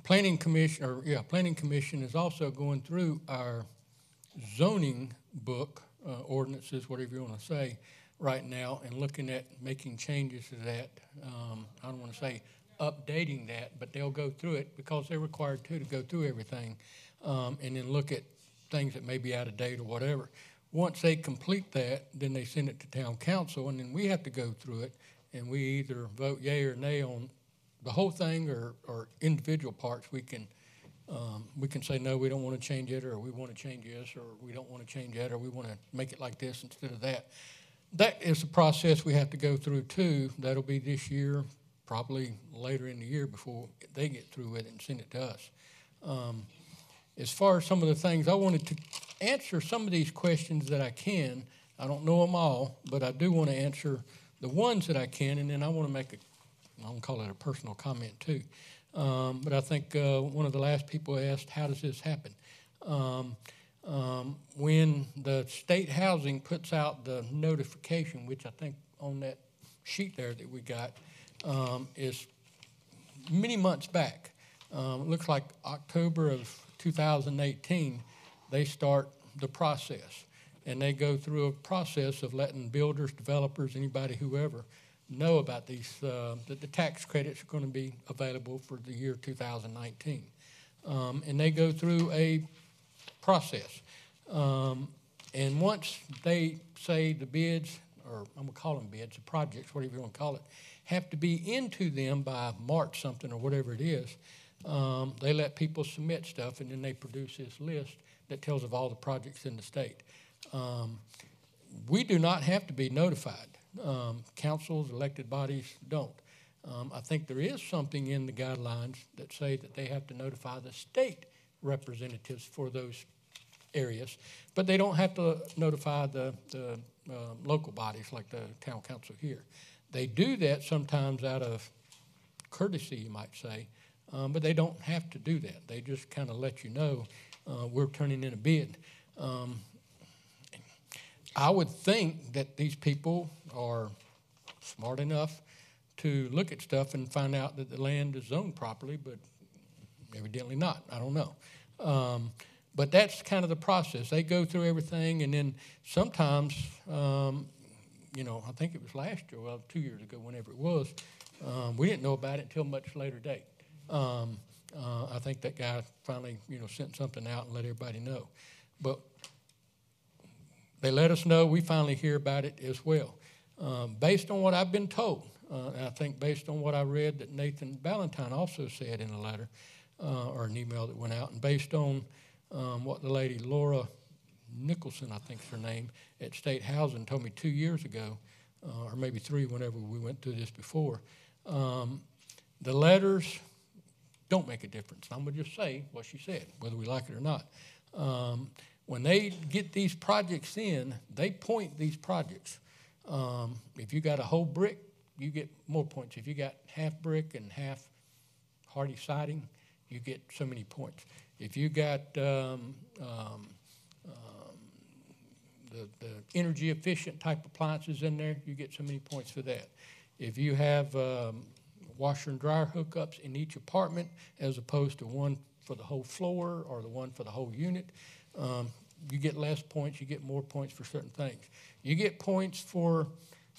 planning commission is also going through our zoning book, ordinances, whatever you want to say, right now, and looking at making changes to that. I don't want to say updating that, but they'll go through it because they're required to go through everything, and then look at things that may be out of date or whatever. Once they complete that, then they send it to town council, and then we have to go through it, and we either vote yea or nay on the whole thing or individual parts. We can say, no, we don't want to change it, or we want to change this, or we don't want to change that, or we want to make it like this instead of that. That is a process we have to go through, too. That'll be this year, probably later in the year before they get through with it and send it to us. As far as some of the things, I wanted to answer some of these questions that I can. I don't know them all, but I do want to answer the ones that I can, and then I want to make I'm going to call it a personal comment, too. But I think one of the last people asked, how does this happen? When the state housing puts out the notification, which I think on that sheet there that we got is many months back. It looks like October of 2018, they start the process. And they go through a process of letting builders, developers, anybody, whoever, know about these, that the tax credits are going to be available for the year 2019. And they go through a process. And once they say the bids, or I'm going to call them bids, the projects, whatever you want to call it, have to be into them by March something or whatever it is, they let people submit stuff, and then they produce this list that tells of all the projects in the state. We do not have to be notified. Councils, elected bodies don't. I think there is something in the guidelines that say that they have to notify the state representatives for those areas, but they don't have to notify the local bodies like the town council here. They do that sometimes out of courtesy, you might say, but they don't have to do that. They just kind of let you know we're turning in a bid. I would think that these people are smart enough to look at stuff and find out that the land is zoned properly, but evidently not. I don't know. But that's kind of the process. They go through everything, and then sometimes, I think it was last year, well, 2 years ago, whenever it was, we didn't know about it until much later date. I think that guy finally, sent something out and let everybody know. But they let us know. We finally hear about it as well. Based on what I've been told, and I think based on what I read that Nathan Ballantyne also said in a letter or an email that went out, and based on what the lady Laura Nicholson, I think is her name, at State Housing told me 2 years ago, or maybe 3 whenever we went through this before, the letters don't make a difference. I'm going to just say what she said, whether we like it or not. When they get these projects in, they point these projects. If you got a whole brick, you get more points. If you got half brick and half hardy siding, you get so many points. If you got the energy efficient type appliances in there, you get so many points for that. If you have washer and dryer hookups in each apartment as opposed to one for the whole floor or the one for the whole unit, you get less points. You get more points for certain things. You get points for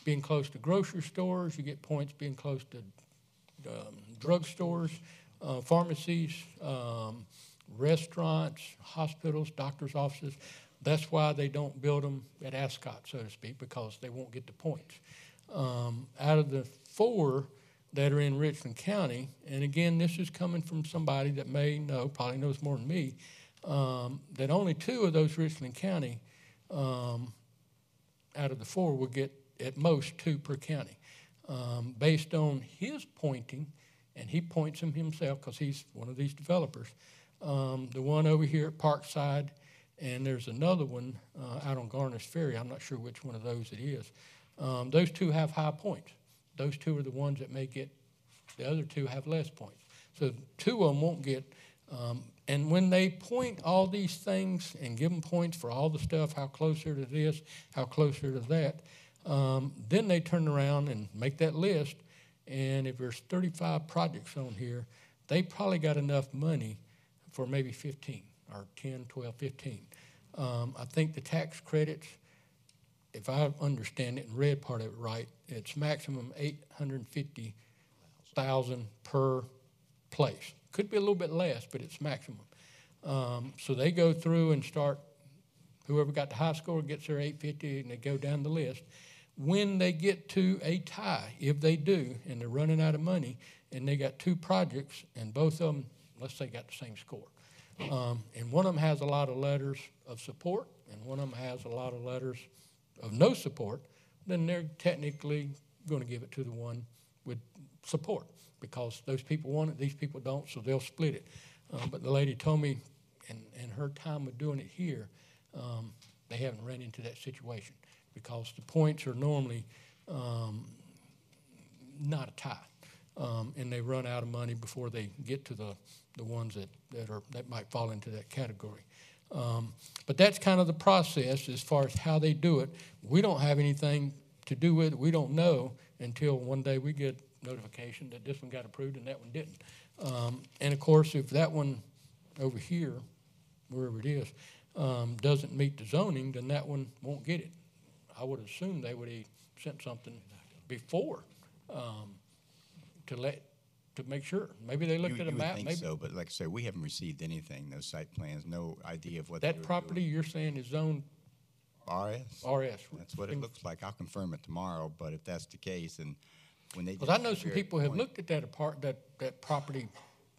being close to grocery stores. You get points being close to drug stores, pharmacies, restaurants, hospitals, doctors' offices. That's why they don't build them at Ascot, so to speak, because they won't get the points. Out of the 4 that are in Richland County, and again, this is coming from somebody that may know, probably knows more than me, that only 2 of those Richland County out of the 4 will get at most 2 per county. Based on his pointing, and he points them himself because he's one of these developers, the one over here at Parkside, and there's another one out on Garner's Ferry. I'm not sure which one of those it is. Those 2 have high points. Those 2 are the ones that may get, the other 2 have less points. So 2 of them won't get, and when they point all these things and give them points for all the stuff, how closer to this, how closer to that, then they turn around and make that list, and if there's 35 projects on here, they probably got enough money for maybe 15 or 10, 12, 15. I think the tax credits, if I understand it and read part of it right, it's maximum $850,000 per place. Could be a little bit less, but it's maximum. So they go through and start whoever got the high score gets their 850, and they go down the list. When they get to a tie, if they do, and they're running out of money, and they got two projects, and both of them, let's say, got the same score, and one of them has a lot of letters of support, and one of them has a lot of letters of no support, then they're technically going to give it to the one with support, because those people want it, these people don't, so they'll split it. But the lady told me, in her time of doing it here, they haven't run into that situation, because the points are normally not a tie, and they run out of money before they get to the ones that might fall into that category. But that's kind of the process as far as how they do it. We don't have anything to do with it. We don't know until one day we get notification that this one got approved and that one didn't. And of course, if that one over here, wherever it is, doesn't meet the zoning, then that one won't get it. I would assume they would have sent something before to make sure. Maybe they looked at a map. You would think so, but like I say, we haven't received anything, no site plans, no idea of what that property doing. You're saying is zoned RS? RS. That's what it looks like. I'll confirm it tomorrow, but if that's the case, and when they... Because I know some people have looked at that property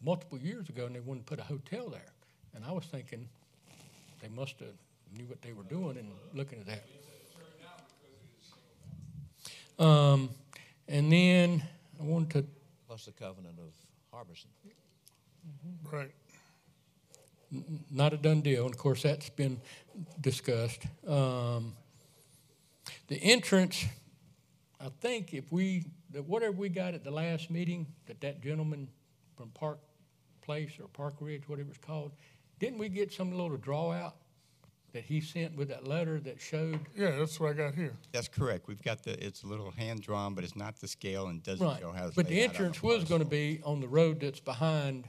multiple years ago, and they wanted to put a hotel there. And I was thinking they must have knew what they were doing and looking at that. And then I wanted to... Plus the covenant of Harbison. Right. Not a done deal, and of course that's been discussed. The entrance, I think whatever we got at the last meeting, that gentleman from Park Place or Park Ridge, whatever it's called, didn't we get some little draw out that he sent with that letter that showed? Yeah, that's what I got here. That's correct. We've got it's a little hand drawn, but it's not the scale and doesn't right. show how it's But laid the out on entrance was parcel. going to be on the road that's behind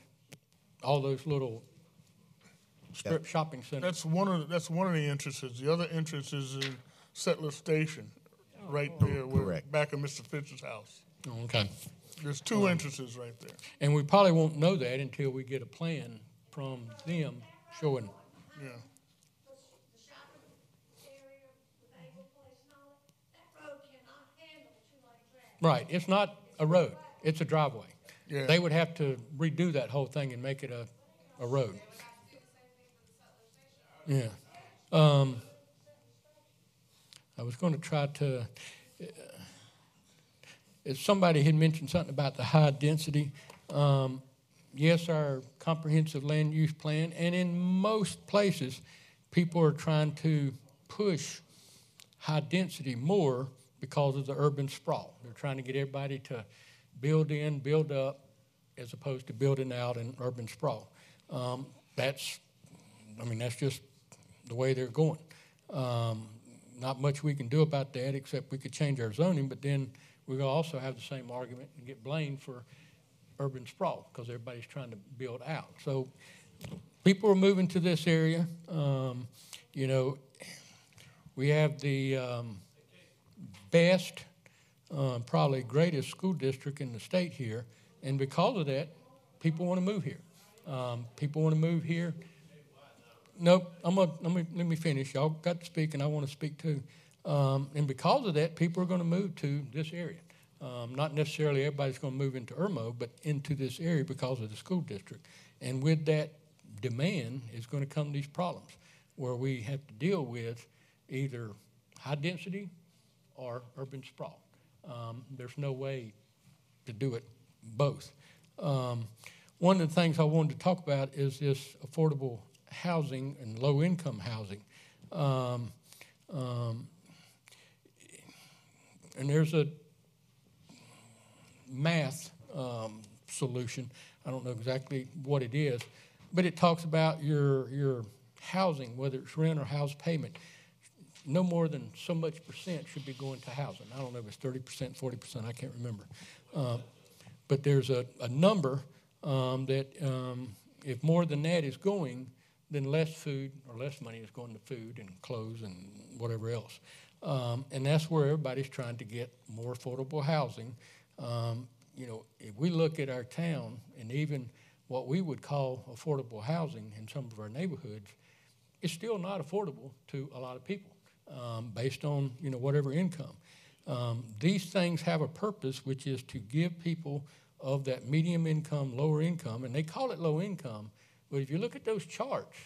all those little strip shopping centers. That's one of the entrances. The other entrance is in Settler Station, right there, back of Mr. Fitz's house. Oh, okay. There's two entrances right there. And we probably won't know that until we get a plan from them showing. Yeah. Right. It's not a road. It's a driveway. Yeah. They would have to redo that whole thing and make it a road. Yeah. I was going to try to... if somebody had mentioned something about the high density, yes, our comprehensive land use plan, and in most places, people are trying to push high density more because of the urban sprawl. They're trying to get everybody to build in, build up, as opposed to building out in urban sprawl. That's just the way they're going. Not much we can do about that except we could change our zoning, but then we're going to also have the same argument and get blamed for urban sprawl because everybody's trying to build out. So people are moving to this area. We have the best, probably greatest school district in the state here, and because of that, people want to move here. People want to move here. Nope, let me finish. Y'all got to speak, and I want to speak too. And because of that, people are going to move to this area. Not necessarily everybody's going to move into Irmo, but into this area because of the school district. And with that demand is going to come these problems where we have to deal with either high density or urban sprawl. There's no way to do it both. One of the things I wanted to talk about is this affordable housing and low-income housing. And there's a math solution. I don't know exactly what it is, but it talks about your housing, whether it's rent or house payment. No more than so much percent should be going to housing. I don't know if it's 30%, 40%, I can't remember. But there's a number that if more than that is going, then less food or less money is going to food and clothes and whatever else. And that's where everybody's trying to get more affordable housing. If we look at our town and even what we would call affordable housing in some of our neighborhoods, it's still not affordable to a lot of people based on, whatever income. These things have a purpose, which is to give people of that medium income, lower income, and they call it low income, but if you look at those charts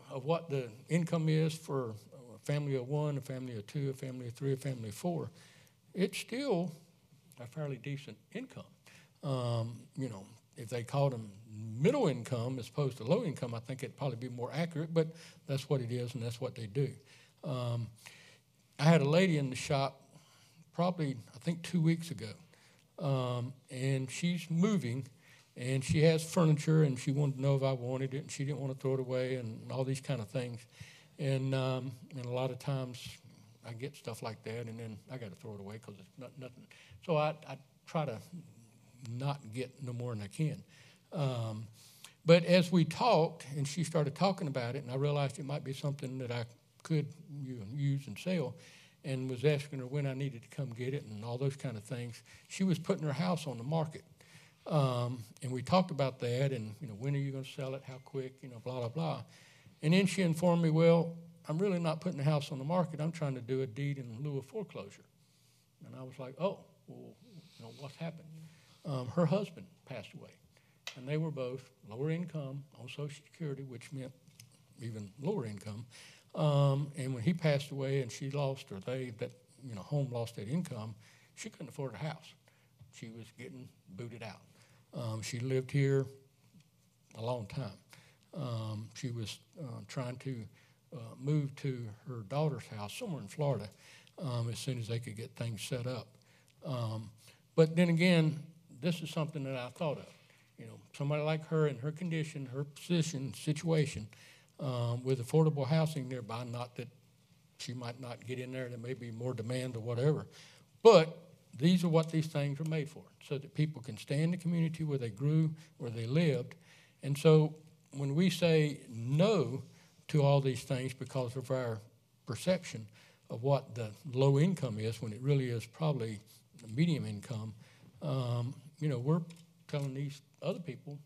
of what the income is for a family of one, a family of two, a family of three, a family of four, it's still a fairly decent income. If they called them middle income as opposed to low income, I think it'd probably be more accurate, but that's what it is and that's what they do. I had a lady in the shop probably, I think 2 weeks ago, and she's moving, and she has furniture, and she wanted to know if I wanted it, and she didn't want to throw it away, and all these kind of things. And a lot of times I get stuff like that, and then I got to throw it away because it's nothing. So I try to not get no more than I can. But as we talked, and she started talking about it, and I realized it might be something that I could use and sell, and was asking her when I needed to come get it and all those kind of things. She was putting her house on the market. And we talked about that and, when are you going to sell it, how quick, blah, blah, blah. And then she informed me, well, I'm really not putting the house on the market. I'm trying to do a deed in lieu of foreclosure. And I was like, oh, well, what's happened? Her husband passed away. And they were both lower income on Social Security, which meant even lower income. And when he passed away and she lost, or home lost that income, she couldn't afford a house. She was getting booted out. She lived here a long time. She was trying to move to her daughter's house somewhere in Florida as soon as they could get things set up. But then again, this is something that I thought of. Somebody like her in her condition, her position, situation, with affordable housing nearby, not that she might not get in there, there may be more demand or whatever, but these are what these things are made for, so that people can stay in the community where they grew, where they lived. And so when we say no to all these things because of our perception of what the low income is, when it really is probably the medium income, we're telling these other people,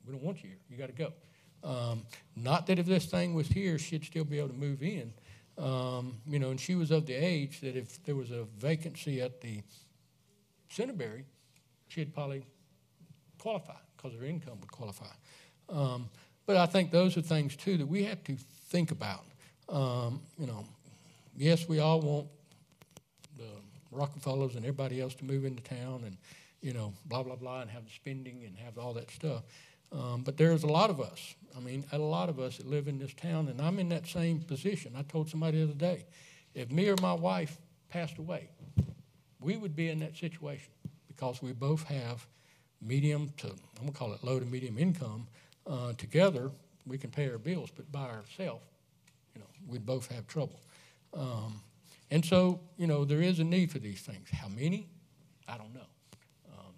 we don't want you here, you got to go. Not that if this thing was here, she'd still be able to move in. And she was of the age that if there was a vacancy at the Centerberry, she'd probably qualify because her income would qualify. But I think those are things, too, that we have to think about. Yes, we all want the Rockefellers and everybody else to move into town and, blah, blah, blah, and have the spending and have all that stuff. But there's a lot of us, a lot of us that live in this town, and I'm in that same position. I told somebody the other day, if me or my wife passed away, we would be in that situation because we both have medium to, I'm going to call it low to medium income. Together, we can pay our bills, but by ourselves, we'd both have trouble. And so, there is a need for these things. How many? I don't know.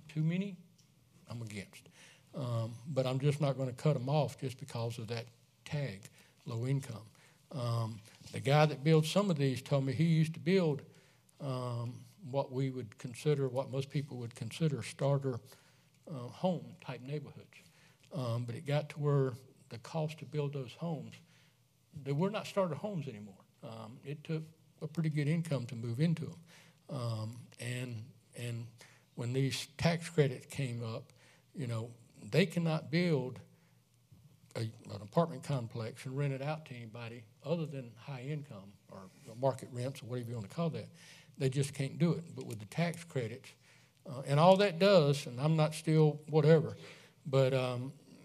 Too many? I'm against. But I'm just not going to cut them off just because of that tag, low income. The guy that builds some of these told me he used to build what most people would consider starter home type neighborhoods. But it got to where the cost to build those homes, they were not starter homes anymore. It took a pretty good income to move into them. And when these tax credits came up, they cannot build an apartment complex and rent it out to anybody other than high income or market rents or whatever you want to call that. They just can't do it. But with the tax credits, and all that does, and I'm not still whatever, but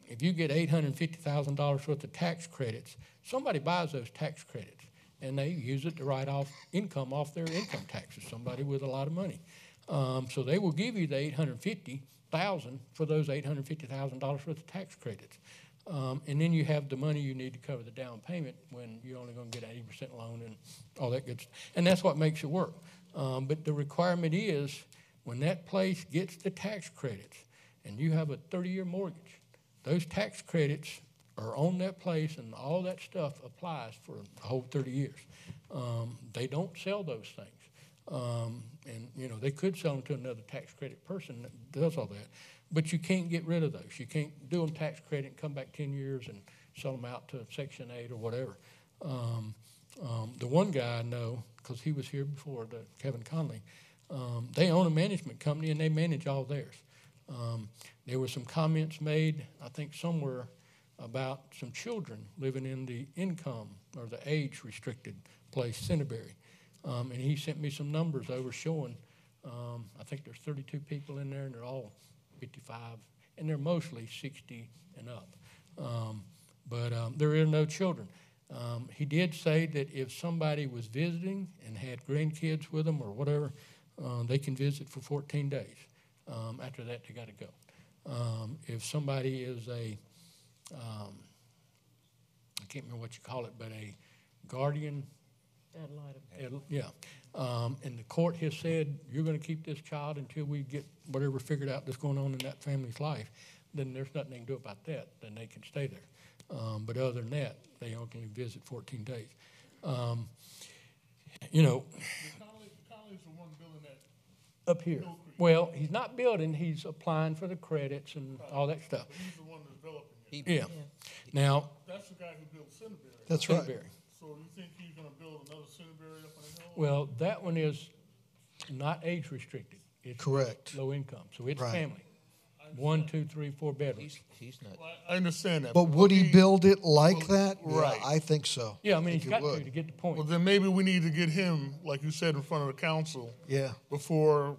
if you get $850,000 worth of tax credits, somebody buys those tax credits, and they use it to write off income off their income taxes, somebody with a lot of money. So they will give you the $850,000 for those $850,000 worth of tax credits. And then you have the money you need to cover the down payment when you're only going to get 80% loan and all that good stuff. And that's what makes it work. But the requirement is when that place gets the tax credits and you have a 30-year mortgage, those tax credits are on that place and all that stuff applies for a whole 30 years. They don't sell those things. And, they could sell them to another tax credit person that does all that. But you can't get rid of those. You can't do them tax credit and come back 10 years and sell them out to Section 8 or whatever. The one guy I know, because he was here before, Kevin Conley, they own a management company and they manage all theirs. There were some comments made, I think somewhere, about some children living in the income or the age restricted place, Centerbury. And he sent me some numbers over showing, I think there's 32 people in there and they're all 55, and they're mostly 60 and up. But there are no children. He did say that if somebody was visiting and had grandkids with them or whatever, they can visit for 14 days. After that, they got to go. If somebody is I can't remember what you call it, but a guardian. Yeah. And the court has said, you're going to keep this child until we get whatever figured out that's going on in that family's life, then there's nothing they can do about that. Then they can stay there. But other than that, they only can visit 14 days. You know. Conley's the one building that. Up here. Well, he's not building, he's applying for the credits and all that stuff. But he's the one developing it. Yeah. Now. That's the guy who built Centerbury. That's right. Centerbury. So you think he's going to build another Centerbury up on the hill? Well, that one is not age restricted. It's correct. Low income, so it's Right. family. 1, 2, 3, 4 bedrooms. He's not. Well, I understand that. But would he build it like that? Right. Yeah, I think so. Yeah, I mean, think he's he got would. to get the point. Well, then maybe we need to get him, like you said, in front of the council. Yeah. Before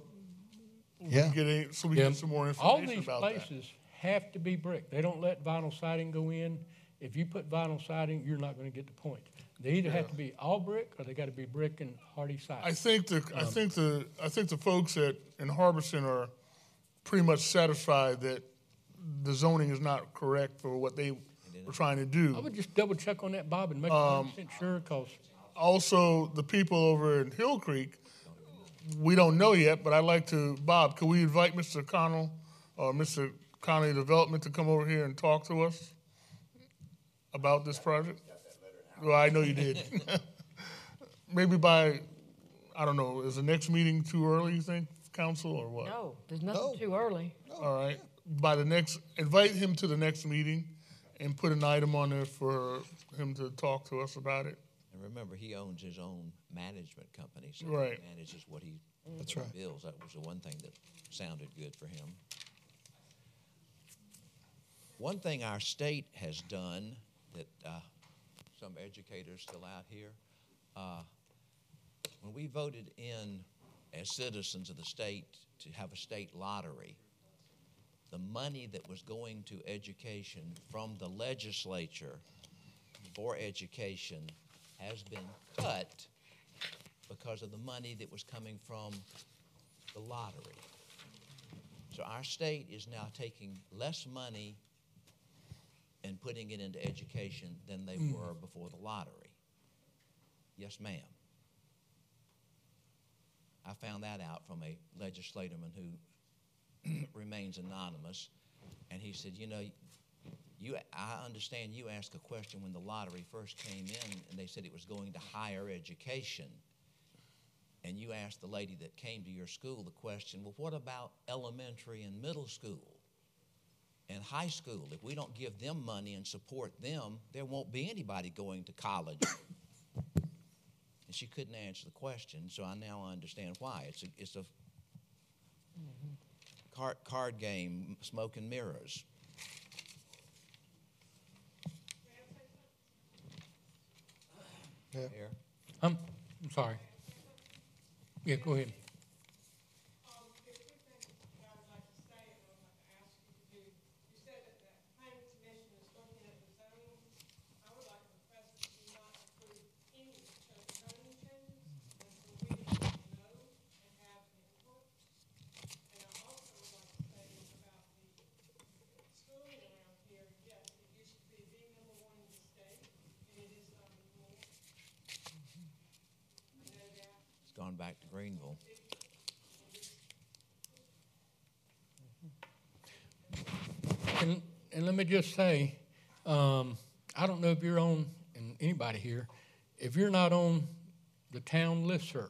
we Yeah. get so we Yeah. get some more All information these about that. places have to be brick. They don't let vinyl siding go in. If you put vinyl siding, you're not going to get the point. They either have to be all brick or they got to be brick and hardy siding. I think the folks in Harbison are pretty much satisfied that the zoning is not correct for what they were trying to do. I would just double check on that, Bob, and make 100% sure, because Also, the people over in Hill Creek, we don't know yet, but I'd like to, Bob, could we invite Mr. Connell or Mr. Conley Development to come over here and talk to us about this project? Well, I know you did. Maybe by, I don't know, is the next meeting too early, you think, council, or what? No, there's nothing too early. All right. By the next, invite him to the next meeting and put an item on there for him to talk to us about it. And remember, he owns his own management company, so Right. he manages what he That's what right. he builds. That was the one thing that sounded good for him. One thing our state has done that some educators still out here, when we voted in as citizens of the state to have a state lottery, the money that was going to education from the legislature for education has been cut because of the money that was coming from the lottery. So our state is now taking less money and putting it into education than they were before the lottery. Yes, ma'am. I found that out from a legislatorman who remains anonymous, and he said, you know, I understand you asked a question when the lottery first came in, and they said it was going to higher education, and you asked the lady that came to your school the question, well, what about elementary and middle school and high school? If we don't give them money and support them, there won't be anybody going to college. And she couldn't answer the question, so I now understand why. It's a card game, smoke and mirrors. Yeah. Here. I'm sorry. Yeah, go ahead. It's gone back to Greenville. And let me just say, I don't know if you're on, and anybody here, if you're not on the town listserv,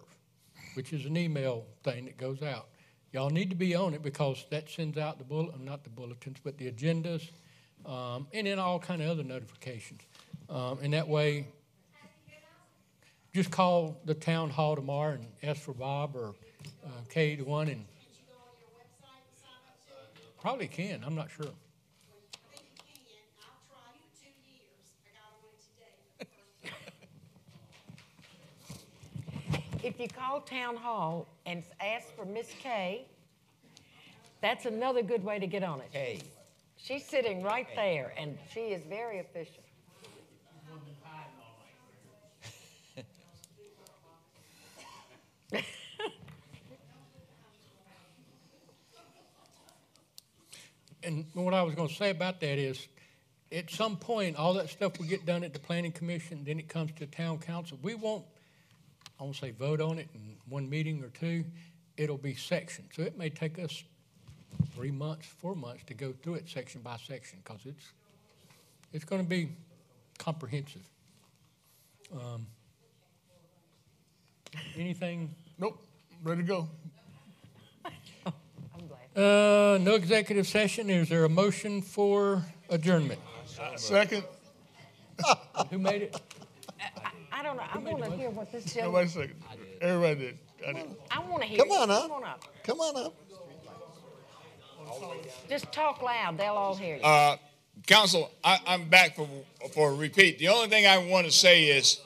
which is an email thing that goes out, y'all need to be on it because that sends out the not the bulletins, but the agendas, and then all kind of other notifications. And that way, just call the town hall tomorrow and ask for Bob or Kay, the one, and probably can. I'm not sure. If you call town hall and ask for Miss Kay, that's another good way to get on it. Kay. She's sitting right there, and she is very efficient. And what I was going to say about that is, at some point, all that stuff will get done at the planning commission, then it comes to town council. We won't, I won't say vote on it in one meeting or two. It'll be sectioned. So it may take us 3 months, 4 months to go through it section by section, because it's going to be comprehensive. Anything? Nope. Ready to go. I'm glad. No executive session. Is there a motion for adjournment? Second. Who made it? I don't know. I want to hear what this Nobody gentleman. second. Everybody did. I did. I want to hear. Come on it. up. Come on up. Come on up. Just talk loud. They'll all hear you. Council, I'm back for a repeat. The only thing I want to say is